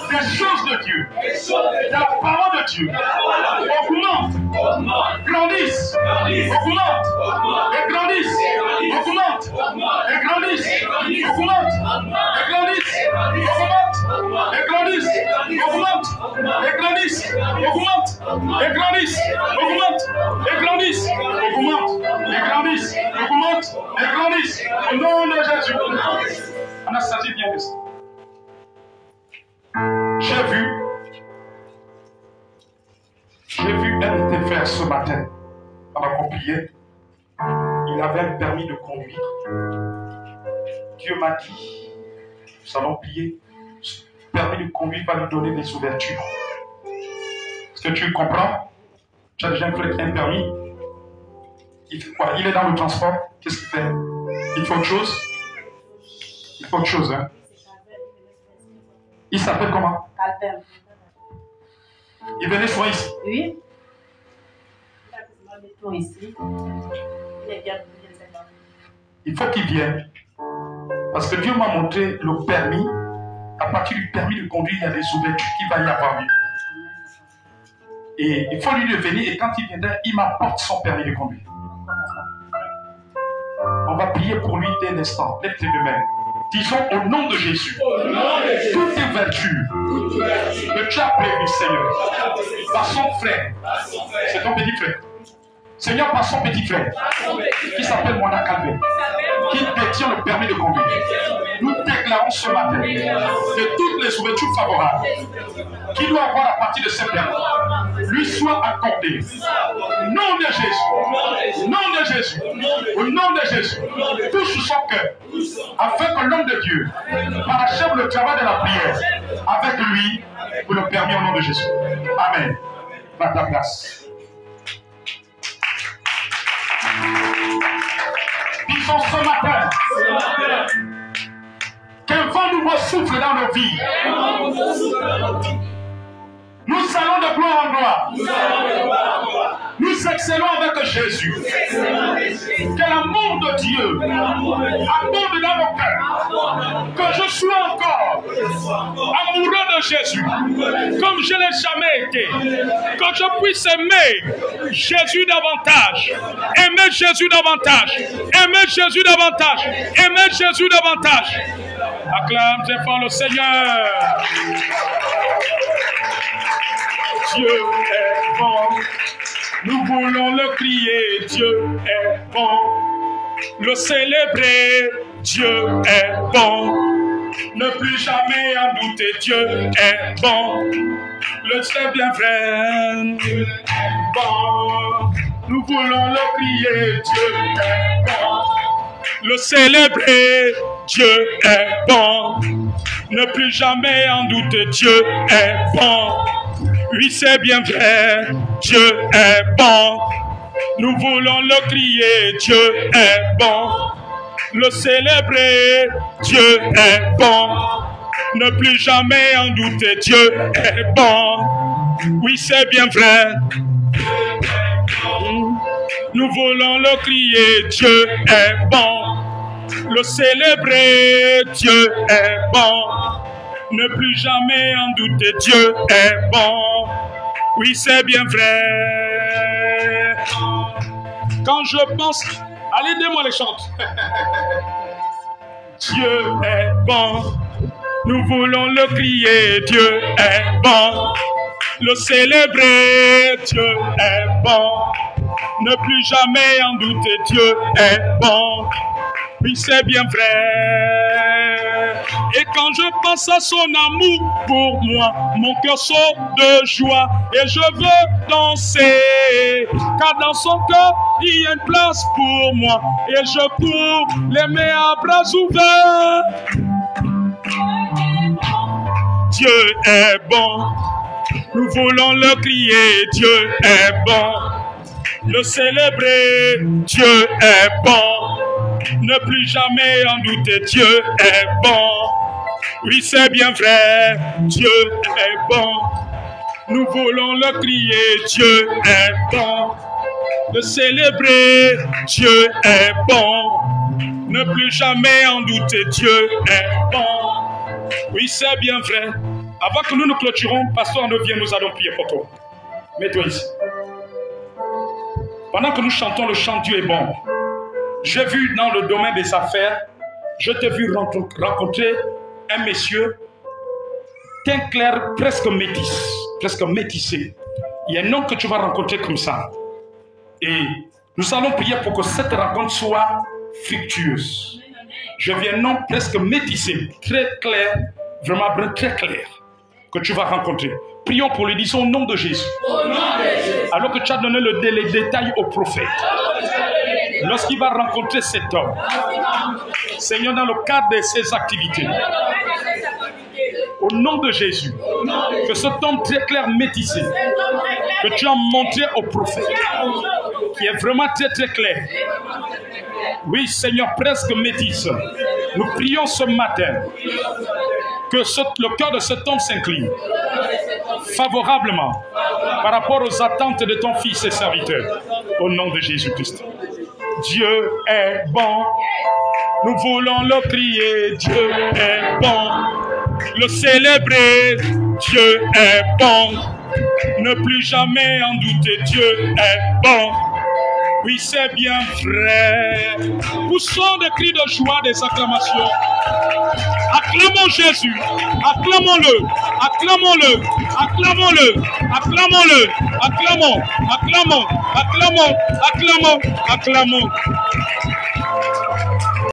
des choses de Dieu, de la parole de Dieu, augmente, grandisse, augmente, et grandisse, augmente, et grandisse, augmente, et grandisse, augmente, et grandisse, augmente, et grandisse, augmente, et grandisse, augmente, et grandisse, augmente, et grandisse, augmente, et grandisse, au nom de Jésus. Anastasie, bien ici. J'ai vu un de tes frères ce matin, pendant qu'on priait, il avait un permis de conduire. Dieu m'a dit, nous allons prier, ce permis de conduire va lui donner des ouvertures. Est-ce que tu comprends? Tu as déjà un frère qui a un permis. Il fait quoi? Il est dans le transport. Qu'est-ce qu'il fait? Il fait autre chose? Il faut autre chose, hein? Il s'appelle comment? Albert. Il venait souvent ici. Oui. Il a quasiment des tours ici. Il est bien de Il faut qu'il vienne. Parce que Dieu m'a montré le permis. À partir du permis de conduire, il y a des ouvertures qu'il va y avoir. Et il faut lui venir. Et quand il viendra, il m'apporte son permis de conduire. On va prier pour lui dès l'instant. Lève tes deux mains. Disons au nom de Jésus, toutes tes vertus que tu as prévues, Seigneur, par son frère, c'est ton petit frère. Seigneur, par son petit frère, qui s'appelle Mona Calvin, qui détient le permis de conduire. Nous déclarons ce matin que toutes les ouvertures favorables qu'il doit avoir à partir de ce permis lui soient accordées. Au nom de Jésus, au nom de Jésus, au nom de Jésus, touche son cœur, afin que l'homme de Dieu parachève le travail de la prière avec lui pour le permis au nom de Jésus. Amen. Va à ta place. Disons ce matin qu'un vent nouveau souffle dans nos vies. Nous allons de gloire en gloire. Nous excellons avec Jésus. Que l'amour de Dieu abonde dans nos cœurs. Que je sois encore amoureux de Jésus comme je ne l'ai jamais été. Que je puisse aimer Jésus davantage. Aimer Jésus davantage. Aimer Jésus davantage. Aimer Jésus davantage. Acclame très fort le Seigneur. Dieu est bon. Nous voulons le crier. Dieu est bon. Le célébrer. Dieu est bon. Ne plus jamais en douter. Dieu est bon. Le c'est bien vrai. Dieu est bon. Nous voulons le crier. Dieu est bon. Le célébrer. Dieu est bon. Ne plus jamais en douter. Dieu est bon. Oui, c'est bien vrai, Dieu est bon. Nous voulons le crier, Dieu est bon. Le célébrer, Dieu est bon. Ne plus jamais en douter, Dieu est bon. Oui, c'est bien vrai. Nous voulons le crier, Dieu est bon. Le célébrer, Dieu est bon. Ne plus jamais en douter, Dieu est bon. Oui, c'est bien vrai. Quand je pense... Allez, aidez-moi les chantes. Dieu est bon. Nous voulons le crier. Dieu est bon. Le célébrer. Dieu est bon. Ne plus jamais en douter. Dieu est bon. Oui, c'est bien vrai. Et quand je pense à son amour pour moi, mon cœur saute de joie et je veux danser. Car dans son cœur, il y a une place pour moi et je cours l'aimer à bras ouverts. Dieu est bon. Nous voulons le crier. Dieu est bon. Le célébrer. Dieu est bon. Ne plus jamais en douter, Dieu est bon. Oui, c'est bien vrai, Dieu est bon. Nous voulons le crier, Dieu est bon. Le célébrer, Dieu est bon. Ne plus jamais en douter, Dieu est bon. Oui, c'est bien vrai. Avant que nous nous clôturons, pasteur, ne viens, nous allons prier pour toi. Mets-toi ici. Pendant que nous chantons le chant Dieu est bon, j'ai vu dans le domaine des affaires, je t'ai vu rencontrer un monsieur, teint clair, presque métis, presque métissé. Il y a un homme que tu vas rencontrer comme ça. Et nous allons prier pour que cette rencontre soit fructueuse. Je vois un homme presque métissé, très clair, vraiment brun, très clair, que tu vas rencontrer. Prions pour lui, disons au nom de Jésus. Au nom de Jésus. Alors que tu as donné les détails au prophète. Lorsqu'il va rencontrer cet homme, Seigneur, dans le cadre de ses activités, au nom de Jésus, que cet homme très clair métissé, que tu as montré au prophète, qui est vraiment très très clair. Oui, Seigneur, presque métisse. Nous prions ce matin que le cœur de cet homme s'incline favorablement par rapport aux attentes de ton fils et serviteur. Au nom de Jésus-Christ. Dieu est bon. Nous voulons le crier. Dieu est bon. Le célébrer. Dieu est bon. Ne plus jamais en douter. Dieu est bon. Oui, c'est bien vrai. Poussons des cris de joie, des acclamations. Acclamons Jésus. Acclamons-le. Acclamons-le. Acclamons-le. Acclamons-le. Acclamons. Acclamons. Acclamons. Acclamons. Acclamons.